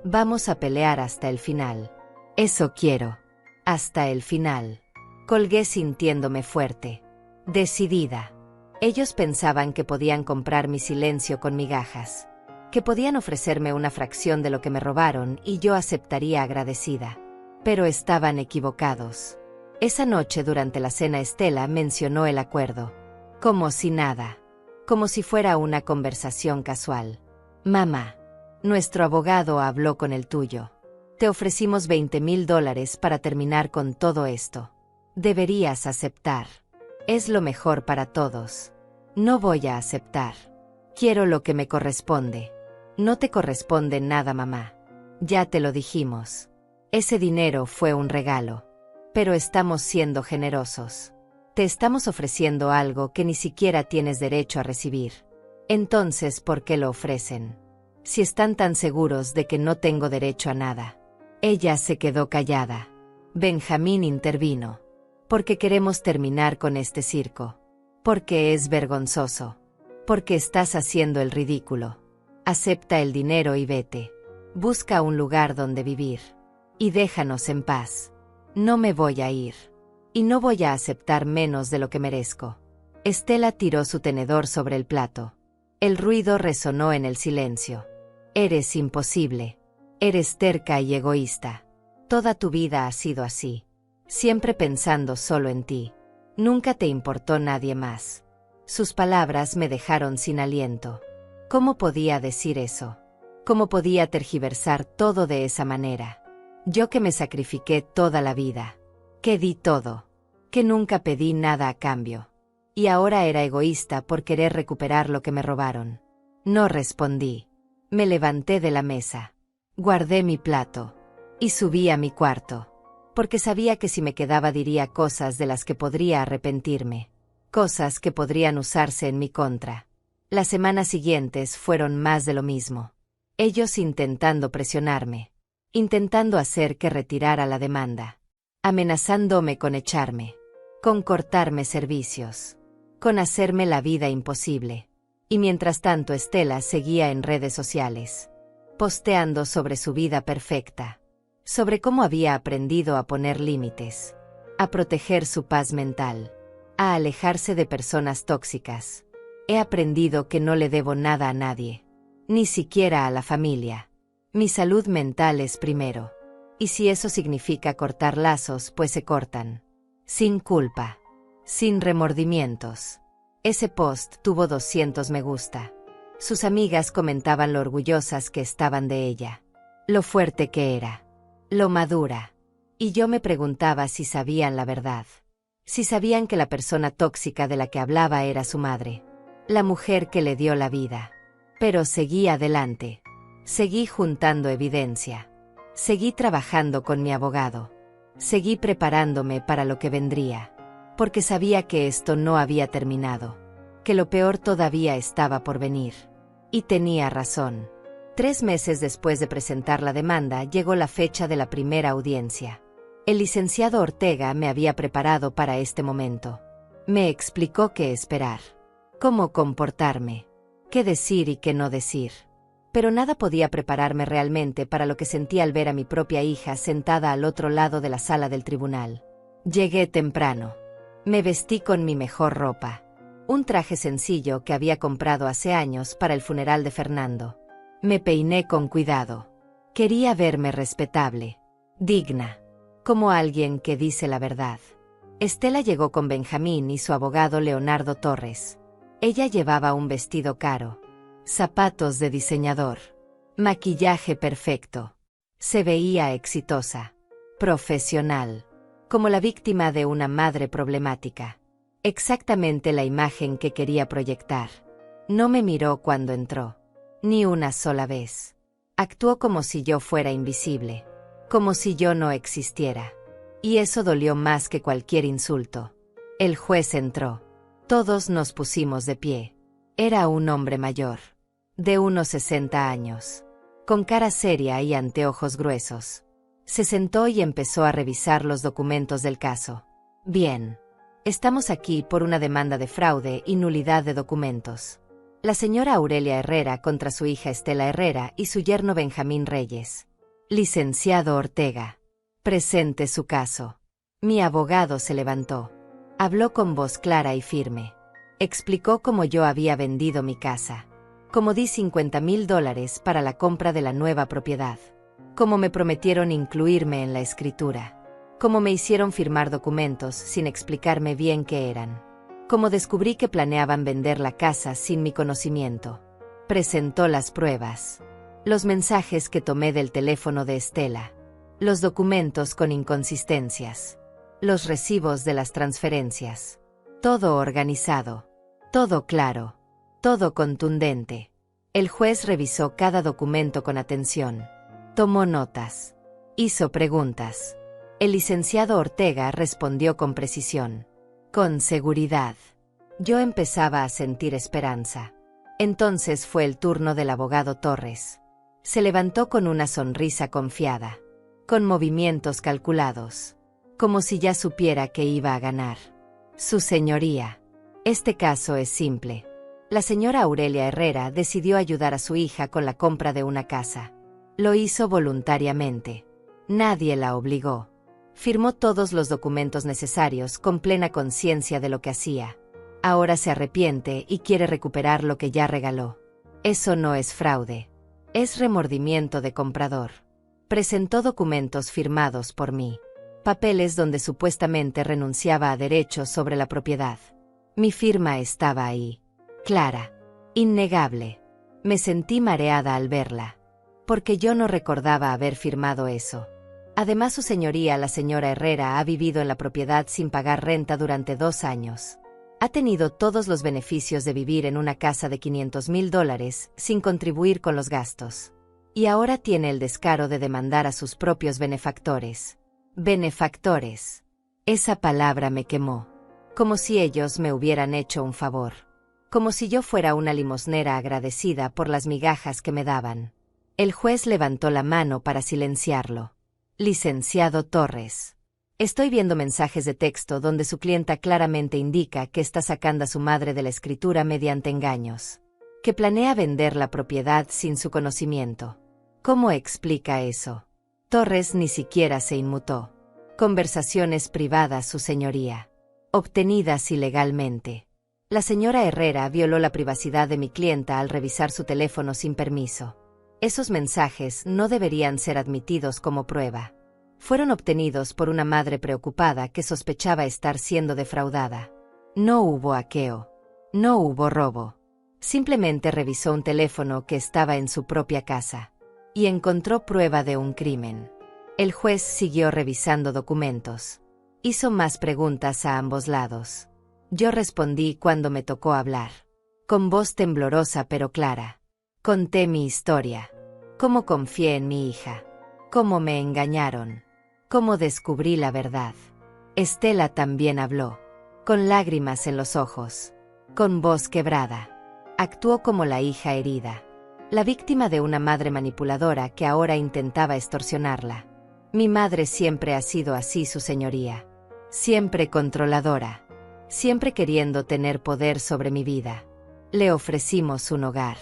Vamos a pelear hasta el final. Eso quiero. Hasta el final. Colgué sintiéndome fuerte. Decidida. Ellos pensaban que podían comprar mi silencio con migajas. Que podían ofrecerme una fracción de lo que me robaron y yo aceptaría agradecida. Pero estaban equivocados. Esa noche durante la cena Estela mencionó el acuerdo. Como si nada. Como si fuera una conversación casual. Mamá. Nuestro abogado habló con el tuyo. Te ofrecimos $20,000 para terminar con todo esto. Deberías aceptar. Es lo mejor para todos. No voy a aceptar. Quiero lo que me corresponde. No te corresponde nada, mamá. Ya te lo dijimos. Ese dinero fue un regalo. Pero estamos siendo generosos. Te estamos ofreciendo algo que ni siquiera tienes derecho a recibir. Entonces, ¿por qué lo ofrecen? Si están tan seguros de que no tengo derecho a nada. Ella se quedó callada. Benjamín intervino. Porque queremos terminar con este circo. Porque es vergonzoso. Porque estás haciendo el ridículo. Acepta el dinero y vete. Busca un lugar donde vivir. Y déjanos en paz. No me voy a ir. Y no voy a aceptar menos de lo que merezco. Estela tiró su tenedor sobre el plato. El ruido resonó en el silencio. Eres imposible. Eres terca y egoísta. Toda tu vida ha sido así. Siempre pensando solo en ti. Nunca te importó nadie más. Sus palabras me dejaron sin aliento. ¿Cómo podía decir eso? ¿Cómo podía tergiversar todo de esa manera? Yo que me sacrifiqué toda la vida. Que di todo. Que nunca pedí nada a cambio. Y ahora era egoísta por querer recuperar lo que me robaron. No respondí. Me levanté de la mesa. Guardé mi plato. Y subí a mi cuarto. Porque sabía que si me quedaba diría cosas de las que podría arrepentirme. Cosas que podrían usarse en mi contra. Las semanas siguientes fueron más de lo mismo. Ellos intentando presionarme. Intentando hacer que retirara la demanda. Amenazándome con echarme. Con cortarme servicios. Con hacerme la vida imposible. Y mientras tanto Estela seguía en redes sociales. Posteando sobre su vida perfecta. Sobre cómo había aprendido a poner límites. A proteger su paz mental. A alejarse de personas tóxicas. He aprendido que no le debo nada a nadie. Ni siquiera a la familia. Mi salud mental es primero. Y si eso significa cortar lazos, pues se cortan. Sin culpa. Sin remordimientos. Ese post tuvo 200 me gusta. Sus amigas comentaban lo orgullosas que estaban de ella. Lo fuerte que era. Lo madura. Y yo me preguntaba si sabían la verdad. Si sabían que la persona tóxica de la que hablaba era su madre. La mujer que le dio la vida. Pero seguí adelante. Seguí juntando evidencia. Seguí trabajando con mi abogado. Seguí preparándome para lo que vendría. Porque sabía que esto no había terminado. Que lo peor todavía estaba por venir. Y tenía razón. 3 meses después de presentar la demanda llegó la fecha de la primera audiencia. El licenciado Ortega me había preparado para este momento. Me explicó qué esperar. Cómo comportarme. Qué decir y qué no decir. Pero nada podía prepararme realmente para lo que sentí al ver a mi propia hija sentada al otro lado de la sala del tribunal. Llegué temprano. Me vestí con mi mejor ropa. Un traje sencillo que había comprado hace años para el funeral de Fernando. Me peiné con cuidado. Quería verme respetable. Digna. Como alguien que dice la verdad. Estela llegó con Benjamín y su abogado Leonardo Torres. Ella llevaba un vestido caro. Zapatos de diseñador. Maquillaje perfecto. Se veía exitosa. Profesional. Como la víctima de una madre problemática. Exactamente la imagen que quería proyectar. No me miró cuando entró. Ni una sola vez. Actuó como si yo fuera invisible. Como si yo no existiera. Y eso dolió más que cualquier insulto. El juez entró. Todos nos pusimos de pie. Era un hombre mayor. De unos 60 años. Con cara seria y anteojos gruesos. Se sentó y empezó a revisar los documentos del caso. Bien. Estamos aquí por una demanda de fraude y nulidad de documentos. La señora Aurelia Herrera contra su hija Estela Herrera y su yerno Benjamín Reyes. Licenciado Ortega. Presente su caso. Mi abogado se levantó. Habló con voz clara y firme. Explicó cómo yo había vendido mi casa. Cómo di $50,000 para la compra de la nueva propiedad. Cómo me prometieron incluirme en la escritura. Cómo me hicieron firmar documentos sin explicarme bien qué eran. Cómo descubrí que planeaban vender la casa sin mi conocimiento. Presentó las pruebas. Los mensajes que tomé del teléfono de Estela. Los documentos con inconsistencias. Los recibos de las transferencias. Todo organizado. Todo claro. Todo contundente. El juez revisó cada documento con atención. Tomó notas. Hizo preguntas. El licenciado Ortega respondió con precisión. Con seguridad. Yo empezaba a sentir esperanza. Entonces fue el turno del abogado Torres. Se levantó con una sonrisa confiada. Con movimientos calculados. Como si ya supiera que iba a ganar. Su señoría. Este caso es simple. La señora Aurelia Herrera decidió ayudar a su hija con la compra de una casa. Lo hizo voluntariamente. Nadie la obligó. Firmó todos los documentos necesarios con plena conciencia de lo que hacía. Ahora se arrepiente y quiere recuperar lo que ya regaló. Eso no es fraude. Es remordimiento de comprador. Presentó documentos firmados por mí. Papeles donde supuestamente renunciaba a derechos sobre la propiedad. Mi firma estaba ahí. Clara. Innegable. Me sentí mareada al verla. Porque yo no recordaba haber firmado eso. Además, su señoría, la señora Herrera, ha vivido en la propiedad sin pagar renta durante 2 años. Ha tenido todos los beneficios de vivir en una casa de $500,000 sin contribuir con los gastos. Y ahora tiene el descaro de demandar a sus propios benefactores. Benefactores. Esa palabra me quemó. Como si ellos me hubieran hecho un favor. Como si yo fuera una limosnera agradecida por las migajas que me daban. El juez levantó la mano para silenciarlo. Licenciado Torres. Estoy viendo mensajes de texto donde su clienta claramente indica que está sacando a su madre de la escritura mediante engaños. Que planea vender la propiedad sin su conocimiento. ¿Cómo explica eso? Torres ni siquiera se inmutó. Conversaciones privadas, su señoría. Obtenidas ilegalmente. La señora Herrera violó la privacidad de mi clienta al revisar su teléfono sin permiso. Esos mensajes no deberían ser admitidos como prueba. Fueron obtenidos por una madre preocupada que sospechaba estar siendo defraudada. No hubo hackeo. No hubo robo. Simplemente revisó un teléfono que estaba en su propia casa. Y encontró prueba de un crimen. El juez siguió revisando documentos. Hizo más preguntas a ambos lados. Yo respondí cuando me tocó hablar. Con voz temblorosa pero clara. Conté mi historia. Cómo confié en mi hija. Cómo me engañaron. Cómo descubrí la verdad. Estela también habló. Con lágrimas en los ojos. Con voz quebrada. Actuó como la hija herida. La víctima de una madre manipuladora que ahora intentaba extorsionarla. Mi madre siempre ha sido así, su señoría. Siempre controladora. Siempre queriendo tener poder sobre mi vida. Le ofrecimos un hogar.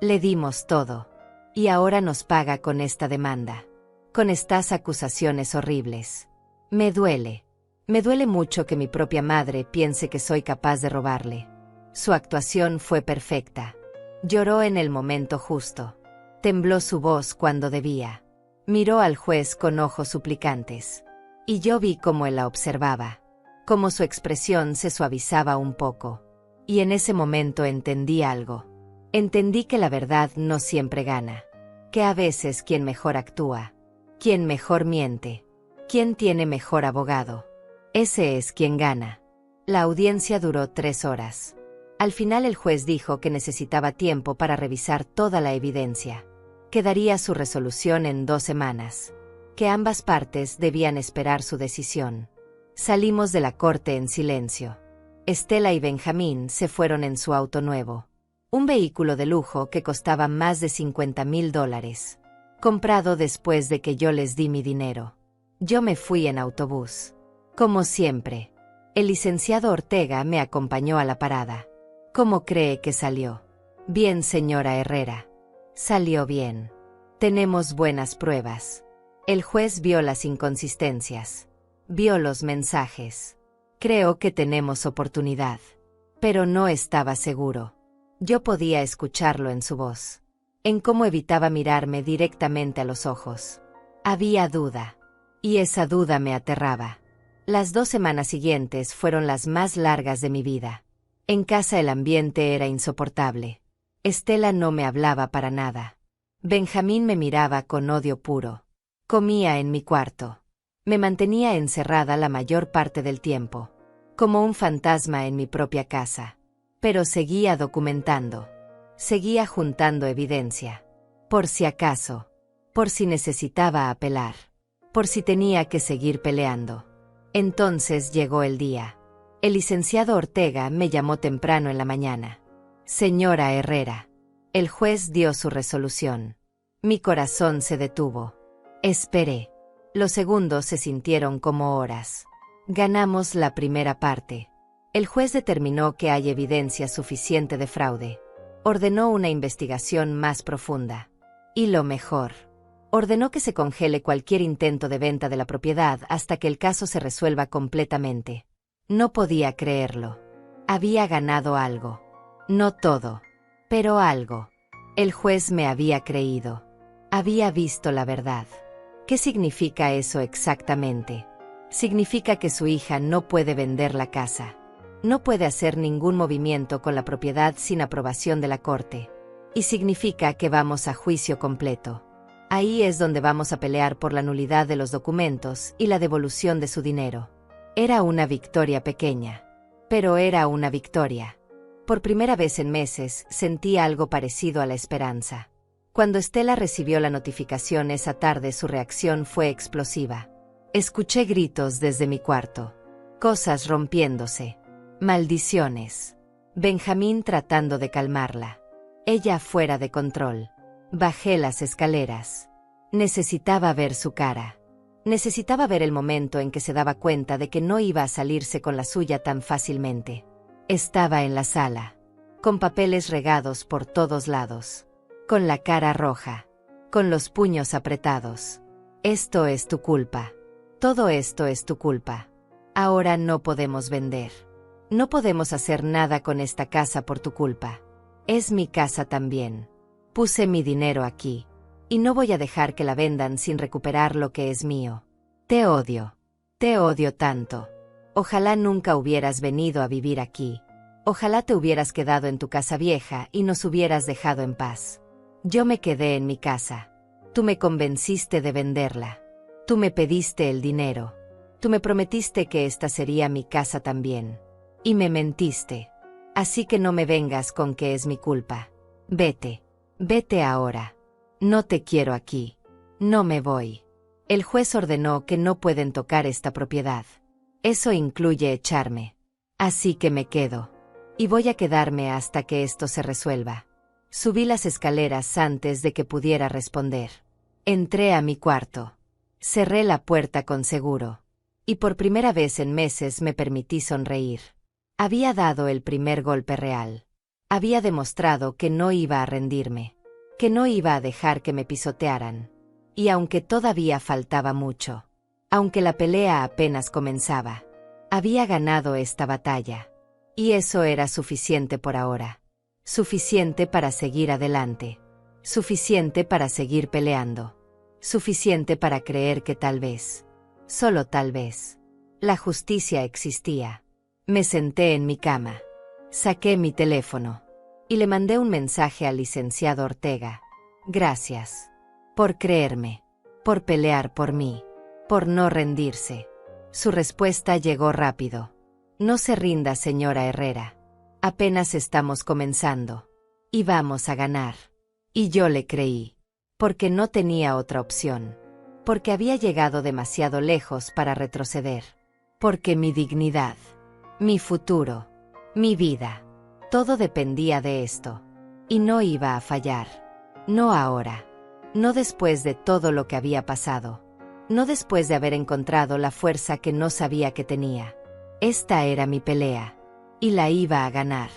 Le dimos todo. Y ahora nos paga con esta demanda. Con estas acusaciones horribles. Me duele. Me duele mucho que mi propia madre piense que soy capaz de robarle. Su actuación fue perfecta. Lloró en el momento justo. Tembló su voz cuando debía. Miró al juez con ojos suplicantes. Y yo vi cómo él la observaba. Cómo su expresión se suavizaba un poco. Y en ese momento entendí algo. Entendí que la verdad no siempre gana. Que a veces quien mejor actúa, quien mejor miente, quien tiene mejor abogado, ese es quien gana. La audiencia duró 3 horas. Al final el juez dijo que necesitaba tiempo para revisar toda la evidencia. Que daría su resolución en 2 semanas. Que ambas partes debían esperar su decisión. Salimos de la corte en silencio. Estela y Benjamín se fueron en su auto nuevo. Un vehículo de lujo que costaba más de $50,000. Comprado después de que yo les di mi dinero. Yo me fui en autobús. Como siempre. El licenciado Ortega me acompañó a la parada. ¿Cómo cree que salió? Bien, señora Herrera. Salió bien. Tenemos buenas pruebas. El juez vio las inconsistencias. Vio los mensajes. Creo que tenemos oportunidad. Pero no estaba seguro. Yo podía escucharlo en su voz. En cómo evitaba mirarme directamente a los ojos. Había duda. Y esa duda me aterraba. Las 2 semanas siguientes fueron las más largas de mi vida. En casa el ambiente era insoportable. Estela no me hablaba para nada. Benjamín me miraba con odio puro. Comía en mi cuarto. Me mantenía encerrada la mayor parte del tiempo. Como un fantasma en mi propia casa. Pero seguía documentando. Seguía juntando evidencia. Por si acaso. Por si necesitaba apelar. Por si tenía que seguir peleando. Entonces llegó el día. El licenciado Ortega me llamó temprano en la mañana. Señora Herrera. El juez dio su resolución. Mi corazón se detuvo. Esperé. Los segundos se sintieron como horas. Ganamos la primera parte. El juez determinó que hay evidencia suficiente de fraude. Ordenó una investigación más profunda. Y lo mejor. Ordenó que se congele cualquier intento de venta de la propiedad hasta que el caso se resuelva completamente. No podía creerlo. Había ganado algo. No todo, pero algo. El juez me había creído. Había visto la verdad. ¿Qué significa eso exactamente? Significa que su hija no puede vender la casa. No puede hacer ningún movimiento con la propiedad sin aprobación de la corte. Y significa que vamos a juicio completo. Ahí es donde vamos a pelear por la nulidad de los documentos y la devolución de su dinero. Era una victoria pequeña, pero era una victoria. Por primera vez en meses sentí algo parecido a la esperanza. Cuando Estela recibió la notificación esa tarde, su reacción fue explosiva. Escuché gritos desde mi cuarto. Cosas rompiéndose. Maldiciones. Benjamín tratando de calmarla. Ella fuera de control. Bajé las escaleras. Necesitaba ver su cara. Necesitaba ver el momento en que se daba cuenta de que no iba a salirse con la suya tan fácilmente. Estaba en la sala, con papeles regados por todos lados, con la cara roja, con los puños apretados. Esto es tu culpa. Todo esto es tu culpa. Ahora no podemos vender. No podemos hacer nada con esta casa por tu culpa. Es mi casa también. Puse mi dinero aquí. Y no voy a dejar que la vendan sin recuperar lo que es mío. Te odio. Te odio tanto. Ojalá nunca hubieras venido a vivir aquí. Ojalá te hubieras quedado en tu casa vieja y nos hubieras dejado en paz. Yo me quedé en mi casa. Tú me convenciste de venderla. Tú me pediste el dinero. Tú me prometiste que esta sería mi casa también. Y me mentiste. Así que no me vengas con que es mi culpa. Vete. Vete ahora. No te quiero aquí. No me voy. El juez ordenó que no pueden tocar esta propiedad. Eso incluye echarme. Así que me quedo. Y voy a quedarme hasta que esto se resuelva. Subí las escaleras antes de que pudiera responder. Entré a mi cuarto. Cerré la puerta con seguro. Y por primera vez en meses me permití sonreír. Había dado el primer golpe real. Había demostrado que no iba a rendirme. Que no iba a dejar que me pisotearan. Y aunque todavía faltaba mucho, aunque la pelea apenas comenzaba, había ganado esta batalla. Y eso era suficiente por ahora. Suficiente para seguir adelante. Suficiente para seguir peleando. Suficiente para creer que tal vez, solo tal vez, la justicia existía. Me senté en mi cama. Saqué mi teléfono. Y le mandé un mensaje al licenciado Ortega. Gracias. Por creerme. Por pelear por mí. Por no rendirse. Su respuesta llegó rápido. No se rinda, señora Herrera. Apenas estamos comenzando. Y vamos a ganar. Y yo le creí. Porque no tenía otra opción. Porque había llegado demasiado lejos para retroceder. Porque mi dignidad, mi futuro, mi vida, todo dependía de esto. Y no iba a fallar. No ahora. No después de todo lo que había pasado. No después de haber encontrado la fuerza que no sabía que tenía. Esta era mi pelea. Y la iba a ganar.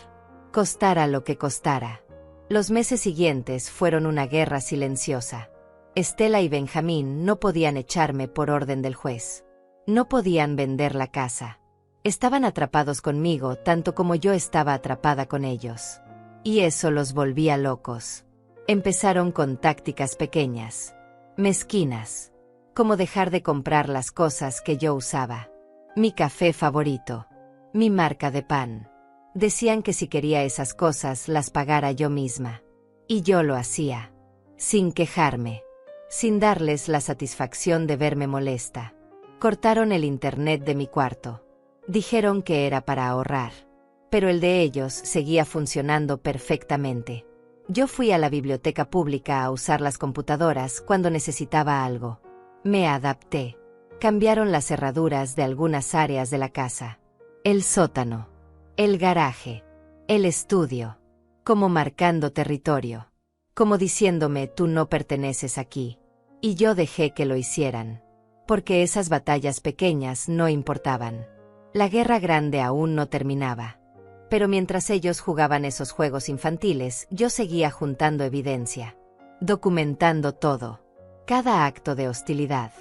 Costara lo que costara. Los meses siguientes fueron una guerra silenciosa. Estela y Benjamín no podían echarme por orden del juez. No podían vender la casa. Estaban atrapados conmigo tanto como yo estaba atrapada con ellos. Y eso los volvía locos. Empezaron con tácticas pequeñas, mezquinas, como dejar de comprar las cosas que yo usaba. Mi café favorito, mi marca de pan. Decían que si quería esas cosas las pagara yo misma. Y yo lo hacía, sin quejarme, sin darles la satisfacción de verme molesta. Cortaron el internet de mi cuarto. Dijeron que era para ahorrar, pero el de ellos seguía funcionando perfectamente. Yo fui a la biblioteca pública a usar las computadoras cuando necesitaba algo. Me adapté. Cambiaron las cerraduras de algunas áreas de la casa. El sótano, el garaje, el estudio, como marcando territorio, como diciéndome tú no perteneces aquí. Y yo dejé que lo hicieran, porque esas batallas pequeñas no importaban. La guerra grande aún no terminaba. Pero mientras ellos jugaban esos juegos infantiles, yo seguía juntando evidencia, documentando todo. Cada acto de hostilidad,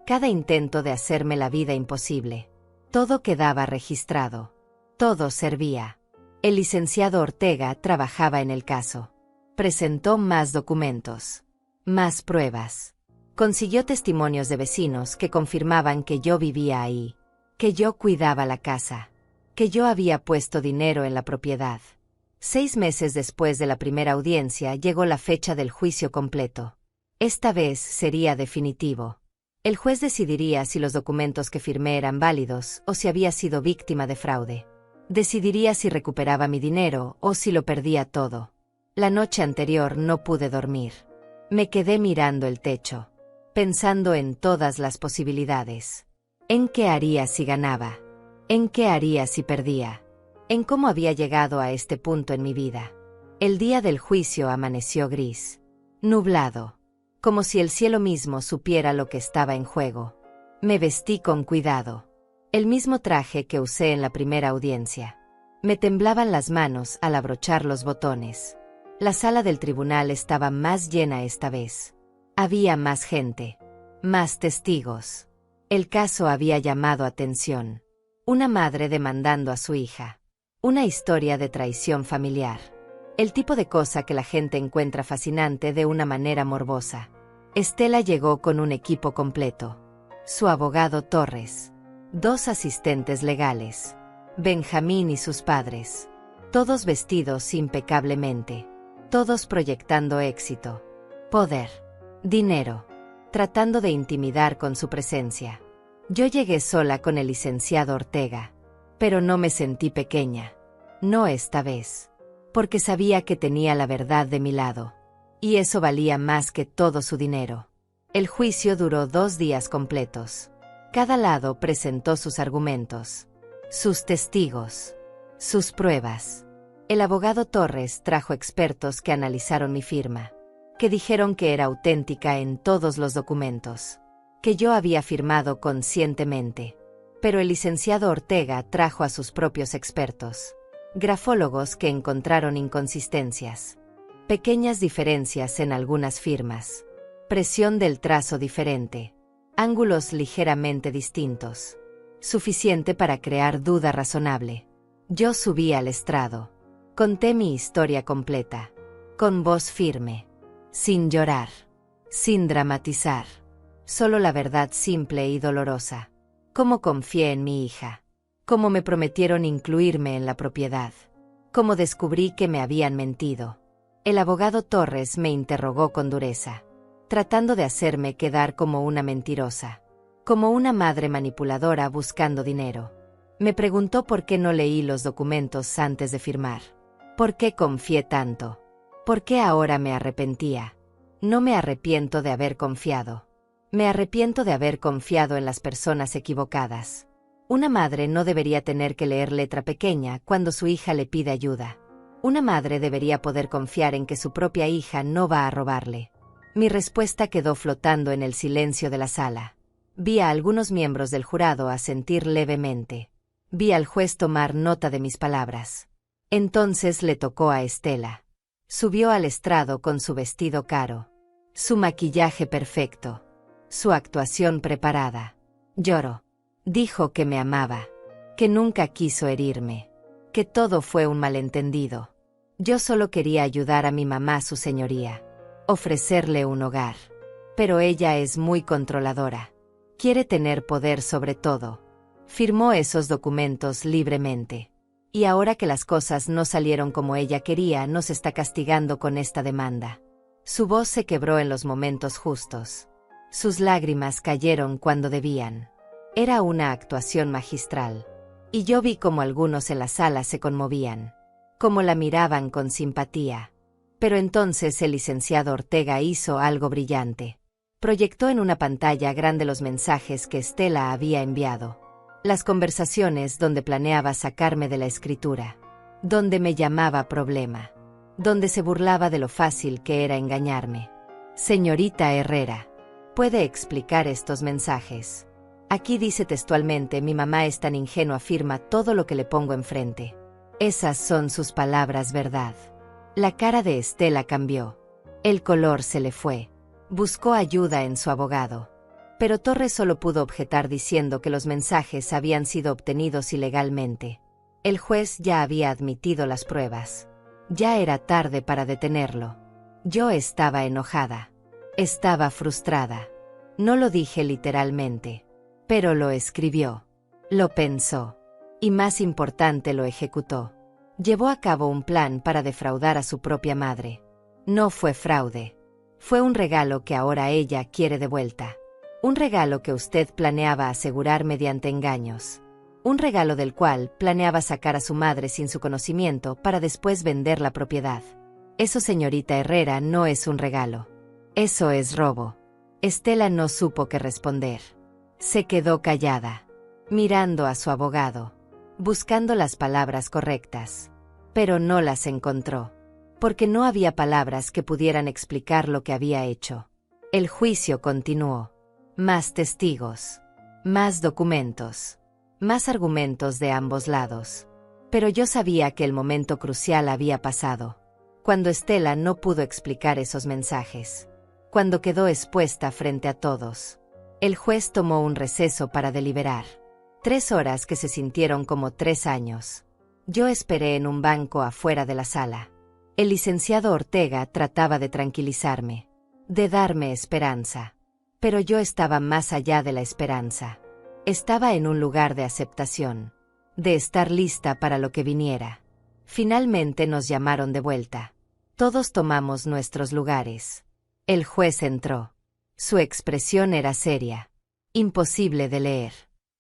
cada intento de hacerme la vida imposible, todo quedaba registrado. Todo servía. El licenciado Ortega trabajaba en el caso. Presentó más documentos, más pruebas. Consiguió testimonios de vecinos que confirmaban que yo vivía ahí, que yo cuidaba la casa, que yo había puesto dinero en la propiedad. 6 meses después de la primera audiencia llegó la fecha del juicio completo. Esta vez sería definitivo. El juez decidiría si los documentos que firmé eran válidos o si había sido víctima de fraude. Decidiría si recuperaba mi dinero o si lo perdía todo. La noche anterior no pude dormir. Me quedé mirando el techo, pensando en todas las posibilidades. ¿En qué haría si ganaba? ¿En qué haría si perdía? En cómo había llegado a este punto en mi vida. El día del juicio amaneció gris, nublado, como si el cielo mismo supiera lo que estaba en juego. Me vestí con cuidado. El mismo traje que usé en la primera audiencia. Me temblaban las manos al abrochar los botones. La sala del tribunal estaba más llena esta vez. Había más gente, más testigos. El caso había llamado atención. Una madre demandando a su hija. Una historia de traición familiar. El tipo de cosa que la gente encuentra fascinante de una manera morbosa. Estela llegó con un equipo completo. Su abogado Torres. 2 asistentes legales. Benjamín y sus padres. Todos vestidos impecablemente. Todos proyectando éxito. Poder. Dinero. Tratando de intimidar con su presencia. Yo llegué sola con el licenciado Ortega. Pero no me sentí pequeña. No esta vez. Porque sabía que tenía la verdad de mi lado. Y eso valía más que todo su dinero. El juicio duró 2 días completos. Cada lado presentó sus argumentos, sus testigos, sus pruebas. El abogado Torres trajo expertos que analizaron mi firma, que dijeron que era auténtica en todos los documentos, que yo había firmado conscientemente. Pero el licenciado Ortega trajo a sus propios expertos, grafólogos que encontraron inconsistencias, pequeñas diferencias en algunas firmas, presión del trazo diferente, ángulos ligeramente distintos, suficiente para crear duda razonable. Yo subí al estrado, conté mi historia completa, con voz firme, sin llorar, sin dramatizar, solo la verdad simple y dolorosa. Cómo confié en mi hija, cómo me prometieron incluirme en la propiedad, cómo descubrí que me habían mentido. El abogado Torres me interrogó con dureza, tratando de hacerme quedar como una mentirosa, como una madre manipuladora buscando dinero. Me preguntó por qué no leí los documentos antes de firmar. ¿Por qué confié tanto? ¿Por qué ahora me arrepentía? No me arrepiento de haber confiado. Me arrepiento de haber confiado en las personas equivocadas. Una madre no debería tener que leer letra pequeña cuando su hija le pide ayuda. Una madre debería poder confiar en que su propia hija no va a robarle. Mi respuesta quedó flotando en el silencio de la sala. Vi a algunos miembros del jurado asentir levemente. Vi al juez tomar nota de mis palabras. Entonces le tocó a Estela. Subió al estrado con su vestido caro, su maquillaje perfecto, su actuación preparada. Lloró. Dijo que me amaba, que nunca quiso herirme, que todo fue un malentendido. Yo solo quería ayudar a mi mamá, su señoría, ofrecerle un hogar. Pero ella es muy controladora. Quiere tener poder sobre todo. Firmó esos documentos libremente. Y ahora que las cosas no salieron como ella quería, nos está castigando con esta demanda. Su voz se quebró en los momentos justos. Sus lágrimas cayeron cuando debían. Era una actuación magistral. Y yo vi como algunos en la sala se conmovían, como la miraban con simpatía. Pero entonces el licenciado Ortega hizo algo brillante. Proyectó en una pantalla grande los mensajes que Estela había enviado. Las conversaciones donde planeaba sacarme de la escritura. Donde me llamaba problema. Donde se burlaba de lo fácil que era engañarme. Señorita Herrera, ¿puede explicar estos mensajes? Aquí dice textualmente: mi mamá es tan ingenua, afirma todo lo que le pongo enfrente. Esas son sus palabras, ¿verdad? La cara de Estela cambió. El color se le fue. Buscó ayuda en su abogado. Pero Torres solo pudo objetar diciendo que los mensajes habían sido obtenidos ilegalmente. El juez ya había admitido las pruebas. Ya era tarde para detenerlo. Yo estaba enojada. Estaba frustrada. No lo dije literalmente. Pero lo escribió. Lo pensó. Y más importante, lo ejecutó. Llevó a cabo un plan para defraudar a su propia madre. No fue fraude. Fue un regalo que ahora ella quiere de vuelta. Un regalo que usted planeaba asegurar mediante engaños. Un regalo del cual planeaba sacar a su madre sin su conocimiento para después vender la propiedad. Eso, señorita Herrera, no es un regalo. Eso es robo. Estela no supo qué responder. Se quedó callada, mirando a su abogado, buscando las palabras correctas. Pero no las encontró, porque no había palabras que pudieran explicar lo que había hecho. El juicio continuó. Más testigos, más documentos, más argumentos de ambos lados. Pero yo sabía que el momento crucial había pasado, cuando Estela no pudo explicar esos mensajes, cuando quedó expuesta frente a todos. El juez tomó un receso para deliberar. 3 horas que se sintieron como 3 años. Yo esperé en un banco afuera de la sala. El licenciado Ortega trataba de tranquilizarme, de darme esperanza. Pero yo estaba más allá de la esperanza. Estaba en un lugar de aceptación, de estar lista para lo que viniera. Finalmente nos llamaron de vuelta. Todos tomamos nuestros lugares. El juez entró. Su expresión era seria, imposible de leer.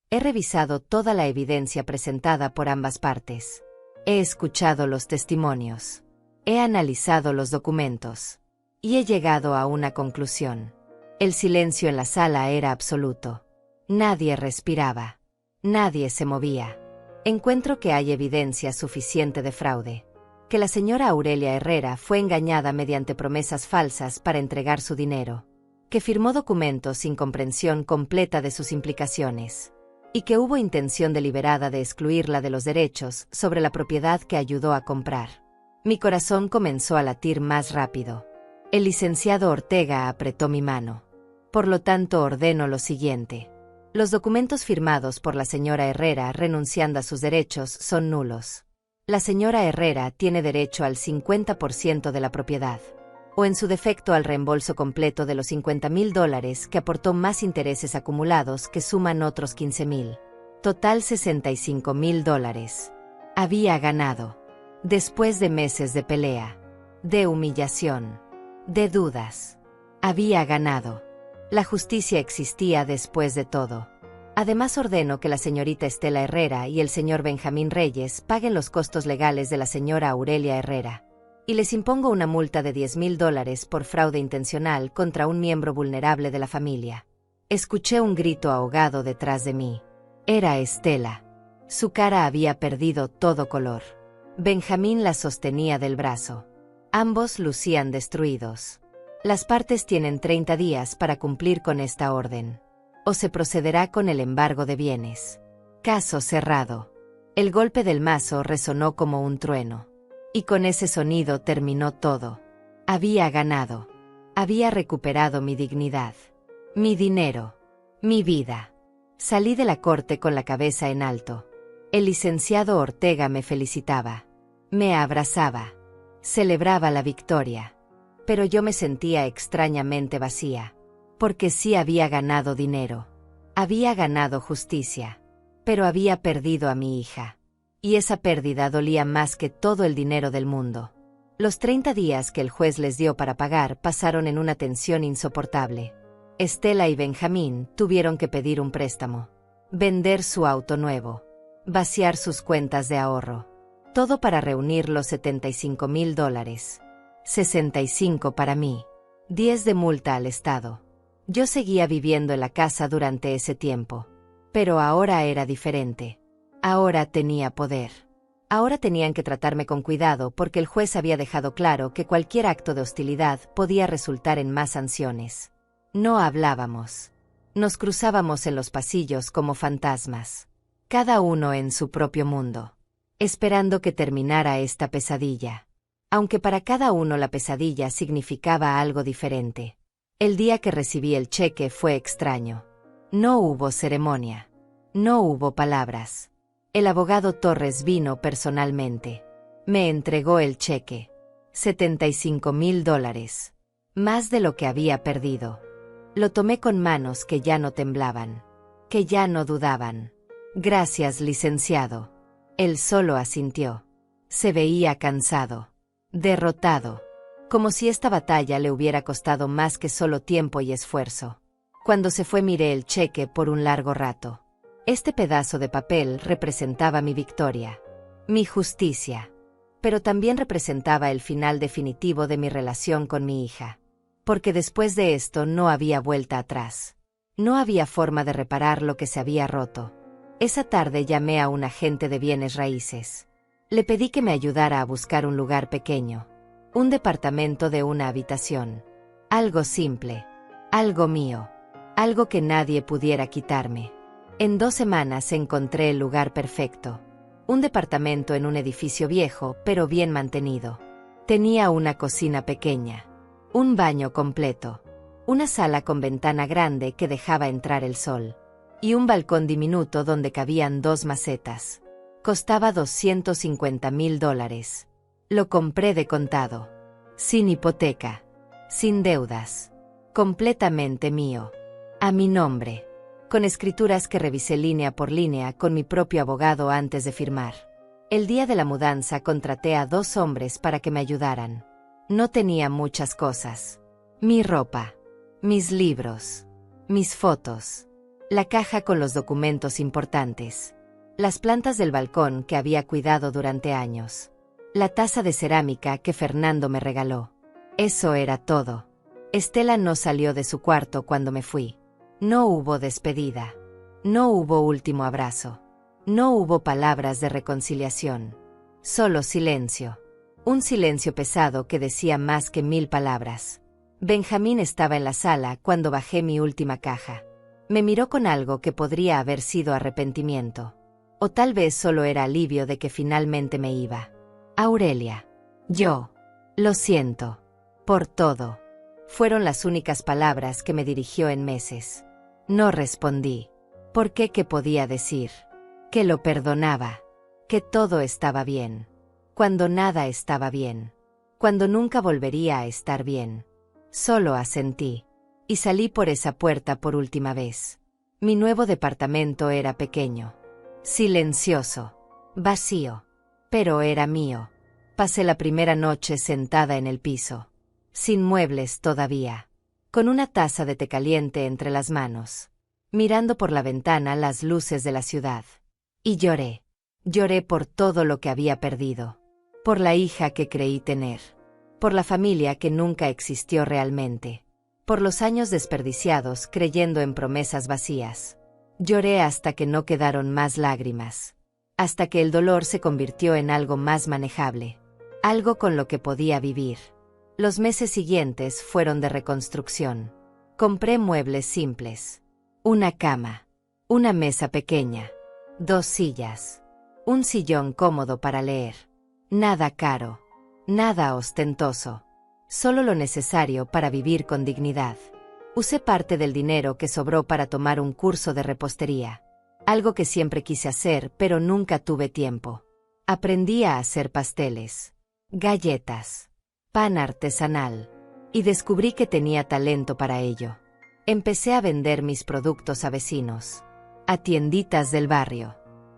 He revisado toda la evidencia presentada por ambas partes. He escuchado los testimonios. He analizado los documentos. Y he llegado a una conclusión. El silencio en la sala era absoluto. Nadie respiraba. Nadie se movía. Encuentro que hay evidencia suficiente de fraude. Que la señora Aurelia Herrera fue engañada mediante promesas falsas para entregar su dinero. Que firmó documentos sin comprensión completa de sus implicaciones. Y que hubo intención deliberada de excluirla de los derechos sobre la propiedad que ayudó a comprar. Mi corazón comenzó a latir más rápido. El licenciado Ortega apretó mi mano. Por lo tanto, ordeno lo siguiente. Los documentos firmados por la señora Herrera renunciando a sus derechos son nulos. La señora Herrera tiene derecho al 50% de la propiedad, o en su defecto al reembolso completo de los $50,000 que aportó más intereses acumulados que suman otros $15,000. Total $65,000. Había ganado. Después de meses de pelea, de humillación, de dudas. Había ganado. La justicia existía después de todo. Además ordeno que la señorita Estela Herrera y el señor Benjamín Reyes paguen los costos legales de la señora Aurelia Herrera. Y les impongo una multa de $10,000 por fraude intencional contra un miembro vulnerable de la familia. Escuché un grito ahogado detrás de mí. Era Estela. Su cara había perdido todo color. Benjamín la sostenía del brazo. Ambos lucían destruidos. Las partes tienen 30 días para cumplir con esta orden. O se procederá con el embargo de bienes. Caso cerrado. El golpe del mazo resonó como un trueno. Y con ese sonido terminó todo. Había ganado. Había recuperado mi dignidad. Mi dinero. Mi vida. Salí de la corte con la cabeza en alto. El licenciado Ortega me felicitaba. Me abrazaba. Celebraba la victoria. Pero yo me sentía extrañamente vacía. Porque sí había ganado dinero. Había ganado justicia. Pero había perdido a mi hija. Y esa pérdida dolía más que todo el dinero del mundo. Los 30 días que el juez les dio para pagar pasaron en una tensión insoportable. Estela y Benjamín tuvieron que pedir un préstamo. Vender su auto nuevo. Vaciar sus cuentas de ahorro. Todo para reunir los $75,000. 65 para mí. 10 de multa al Estado. Yo seguía viviendo en la casa durante ese tiempo. Pero ahora era diferente. Ahora tenía poder. Ahora tenían que tratarme con cuidado porque el juez había dejado claro que cualquier acto de hostilidad podía resultar en más sanciones. No hablábamos. Nos cruzábamos en los pasillos como fantasmas. Cada uno en su propio mundo. Esperando que terminara esta pesadilla. Aunque para cada uno la pesadilla significaba algo diferente. El día que recibí el cheque fue extraño. No hubo ceremonia. No hubo palabras. El abogado Torres vino personalmente. Me entregó el cheque. $75,000. Más de lo que había perdido. Lo tomé con manos que ya no temblaban. Que ya no dudaban. Gracias, licenciado. Él solo asintió. Se veía cansado. Derrotado. Como si esta batalla le hubiera costado más que solo tiempo y esfuerzo. Cuando se fue miré el cheque por un largo rato. Este pedazo de papel representaba mi victoria. Mi justicia. Pero también representaba el final definitivo de mi relación con mi hija. Porque después de esto no había vuelta atrás. No había forma de reparar lo que se había roto. Esa tarde llamé a un agente de bienes raíces. Le pedí que me ayudara a buscar un lugar pequeño. Un departamento de una habitación. Algo simple. Algo mío. Algo que nadie pudiera quitarme. En 2 semanas encontré el lugar perfecto. Un departamento en un edificio viejo, pero bien mantenido. Tenía una cocina pequeña. Un baño completo. Una sala con ventana grande que dejaba entrar el sol. Y un balcón diminuto donde cabían 2 macetas. Costaba $250,000. Lo compré de contado. Sin hipoteca. Sin deudas. Completamente mío. A mi nombre. Con escrituras que revisé línea por línea con mi propio abogado antes de firmar. El día de la mudanza contraté a 2 hombres para que me ayudaran. No tenía muchas cosas. Mi ropa. Mis libros. Mis fotos. La caja con los documentos importantes. Las plantas del balcón que había cuidado durante años. La taza de cerámica que Fernando me regaló. Eso era todo. Estela no salió de su cuarto cuando me fui. No hubo despedida. No hubo último abrazo. No hubo palabras de reconciliación. Solo silencio. Un silencio pesado que decía más que 1000 palabras. Benjamín estaba en la sala cuando bajé mi última caja. Me miró con algo que podría haber sido arrepentimiento. O tal vez solo era alivio de que finalmente me iba. Aurelia. Yo. Lo siento. Por todo. Fueron las únicas palabras que me dirigió en meses. No respondí. ¿Por qué? ¿Qué podía decir? Que lo perdonaba. Que todo estaba bien. Cuando nada estaba bien. Cuando nunca volvería a estar bien. Solo asentí. Y salí por esa puerta por última vez. Mi nuevo departamento era pequeño. Silencioso. Vacío. Pero era mío. Pasé la primera noche sentada en el piso. Sin muebles todavía. Con una taza de té caliente entre las manos. Mirando por la ventana las luces de la ciudad. Y lloré. Lloré por todo lo que había perdido. Por la hija que creí tener. Por la familia que nunca existió realmente. Por los años desperdiciados creyendo en promesas vacías. Lloré hasta que no quedaron más lágrimas. Hasta que el dolor se convirtió en algo más manejable. Algo con lo que podía vivir. Los meses siguientes fueron de reconstrucción. Compré muebles simples. Una cama. Una mesa pequeña. 2 sillas. Un sillón cómodo para leer. Nada caro. Nada ostentoso. Solo lo necesario para vivir con dignidad. Usé parte del dinero que sobró para tomar un curso de repostería. Algo que siempre quise hacer, pero nunca tuve tiempo. Aprendí a hacer pasteles. Galletas. Pan artesanal. Y descubrí que tenía talento para ello. Empecé a vender mis productos a vecinos. A tienditas del barrio.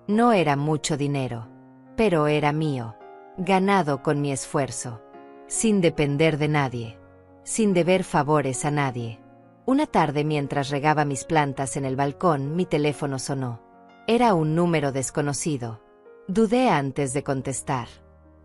No era mucho dinero. Pero era mío. Ganado con mi esfuerzo. Sin depender de nadie. Sin deber favores a nadie. Una tarde mientras regaba mis plantas en el balcón, mi teléfono sonó. Era un número desconocido. Dudé antes de contestar.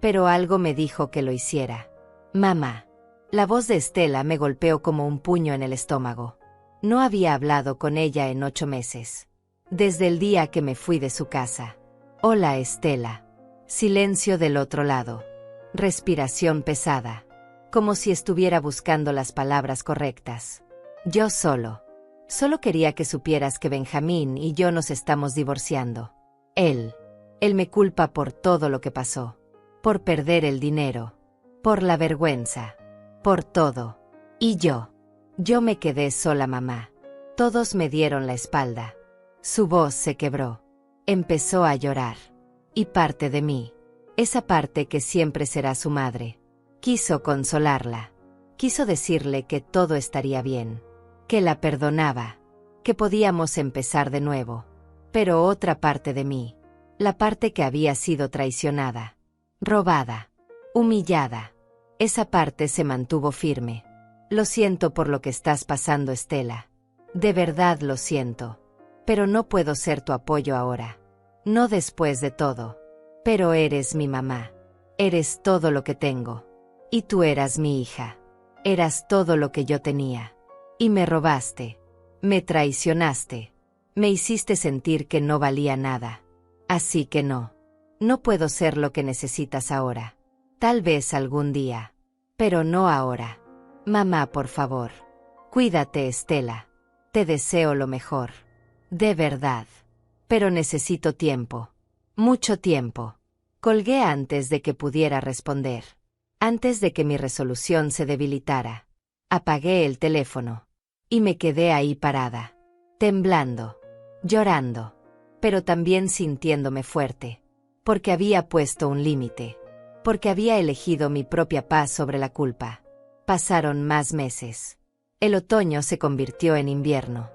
Pero algo me dijo que lo hiciera. Mamá. La voz de Estela me golpeó como un puño en el estómago. No había hablado con ella en 8 meses. Desde el día que me fui de su casa. Hola, Estela. Silencio del otro lado. Respiración pesada. Como si estuviera buscando las palabras correctas. Yo solo. Solo quería que supieras que Benjamín y yo nos estamos divorciando. Él me culpa por todo lo que pasó. Por perder el dinero. Por la vergüenza. Por todo. Y yo. Yo me quedé sola, mamá. Todos me dieron la espalda. Su voz se quebró. Empezó a llorar. Y parte de mí, esa parte que siempre será su madre, quiso consolarla. Quiso decirle que todo estaría bien, que la perdonaba, que podíamos empezar de nuevo. Pero otra parte de mí, la parte que había sido traicionada, robada, humillada, esa parte se mantuvo firme. Lo siento por lo que estás pasando, Estela. De verdad lo siento. Pero no puedo ser tu apoyo ahora. No después de todo. Pero eres mi mamá. Eres todo lo que tengo. Y tú eras mi hija. Eras todo lo que yo tenía. Y me robaste. Me traicionaste. Me hiciste sentir que no valía nada. Así que no. No puedo ser lo que necesitas ahora. Tal vez algún día. Pero no ahora. Mamá, por favor. Cuídate, Estela. Te deseo lo mejor. De verdad. Pero necesito tiempo. Mucho tiempo. Colgué antes de que pudiera responder. Antes de que mi resolución se debilitara. Apagué el teléfono. Y me quedé ahí parada. Temblando. Llorando. Pero también sintiéndome fuerte. Porque había puesto un límite. Porque había elegido mi propia paz sobre la culpa. Pasaron más meses. El otoño se convirtió en invierno.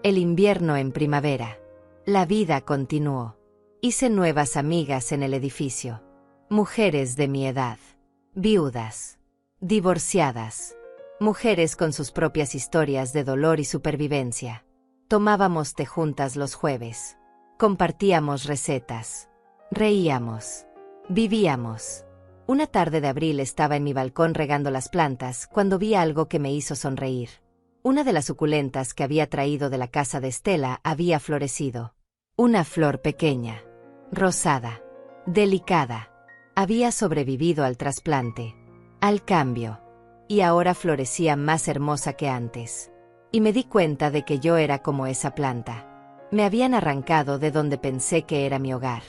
El invierno en primavera. La vida continuó. Hice nuevas amigas en el edificio. Mujeres de mi edad. Viudas. Divorciadas. Mujeres con sus propias historias de dolor y supervivencia. Tomábamos té juntas los jueves. Compartíamos recetas. Reíamos. Vivíamos. Una tarde de abril estaba en mi balcón regando las plantas cuando vi algo que me hizo sonreír. Una de las suculentas que había traído de la casa de Estela había florecido. Una flor pequeña, rosada, delicada. Había sobrevivido al trasplante, al cambio, y ahora florecía más hermosa que antes. Y me di cuenta de que yo era como esa planta. Me habían arrancado de donde pensé que era mi hogar.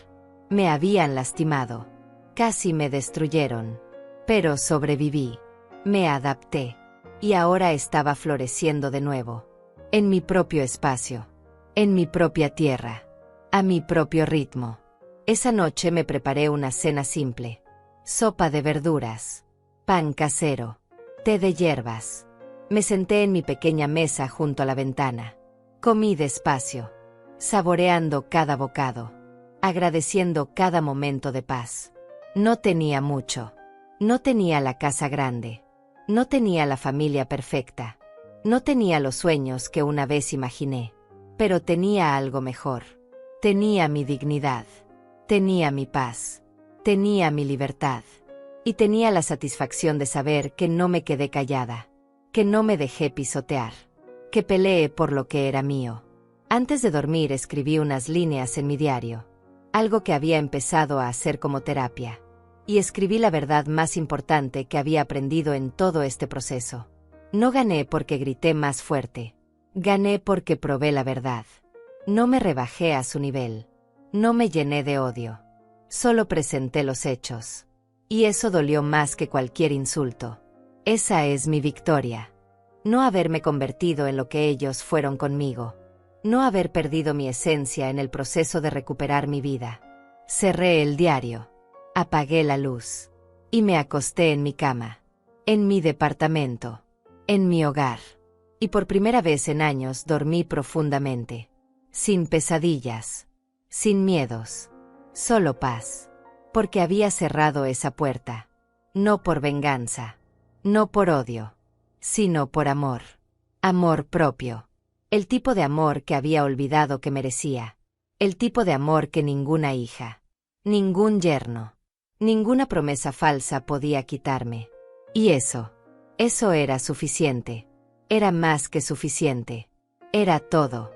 Me habían lastimado. Casi me destruyeron. Pero sobreviví. Me adapté. Y ahora estaba floreciendo de nuevo. En mi propio espacio. En mi propia tierra. A mi propio ritmo. Esa noche me preparé una cena simple. Sopa de verduras. Pan casero. Té de hierbas. Me senté en mi pequeña mesa junto a la ventana. Comí despacio. Saboreando cada bocado. Agradeciendo cada momento de paz. No tenía mucho. No tenía la casa grande. No tenía la familia perfecta. No tenía los sueños que una vez imaginé. Pero tenía algo mejor. Tenía mi dignidad. Tenía mi paz. Tenía mi libertad. Y tenía la satisfacción de saber que no me quedé callada. Que no me dejé pisotear. Que peleé por lo que era mío. Antes de dormir escribí unas líneas en mi diario. Algo que había empezado a hacer como terapia. Y escribí la verdad más importante que había aprendido en todo este proceso. No gané porque grité más fuerte. Gané porque probé la verdad. No me rebajé a su nivel. No me llené de odio. Solo presenté los hechos. Y eso dolió más que cualquier insulto. Esa es mi victoria. No haberme convertido en lo que ellos fueron conmigo. No haber perdido mi esencia en el proceso de recuperar mi vida. Cerré el diario. Apagué la luz. Y me acosté en mi cama. En mi departamento. En mi hogar. Y por primera vez en años dormí profundamente. Sin pesadillas. Sin miedos. Solo paz. Porque había cerrado esa puerta. No por venganza. No por odio. Sino por amor. Amor propio. El tipo de amor que había olvidado que merecía. El tipo de amor que ninguna hija, ningún yerno, ninguna promesa falsa podía quitarme. Y eso era suficiente. Era más que suficiente. Era todo.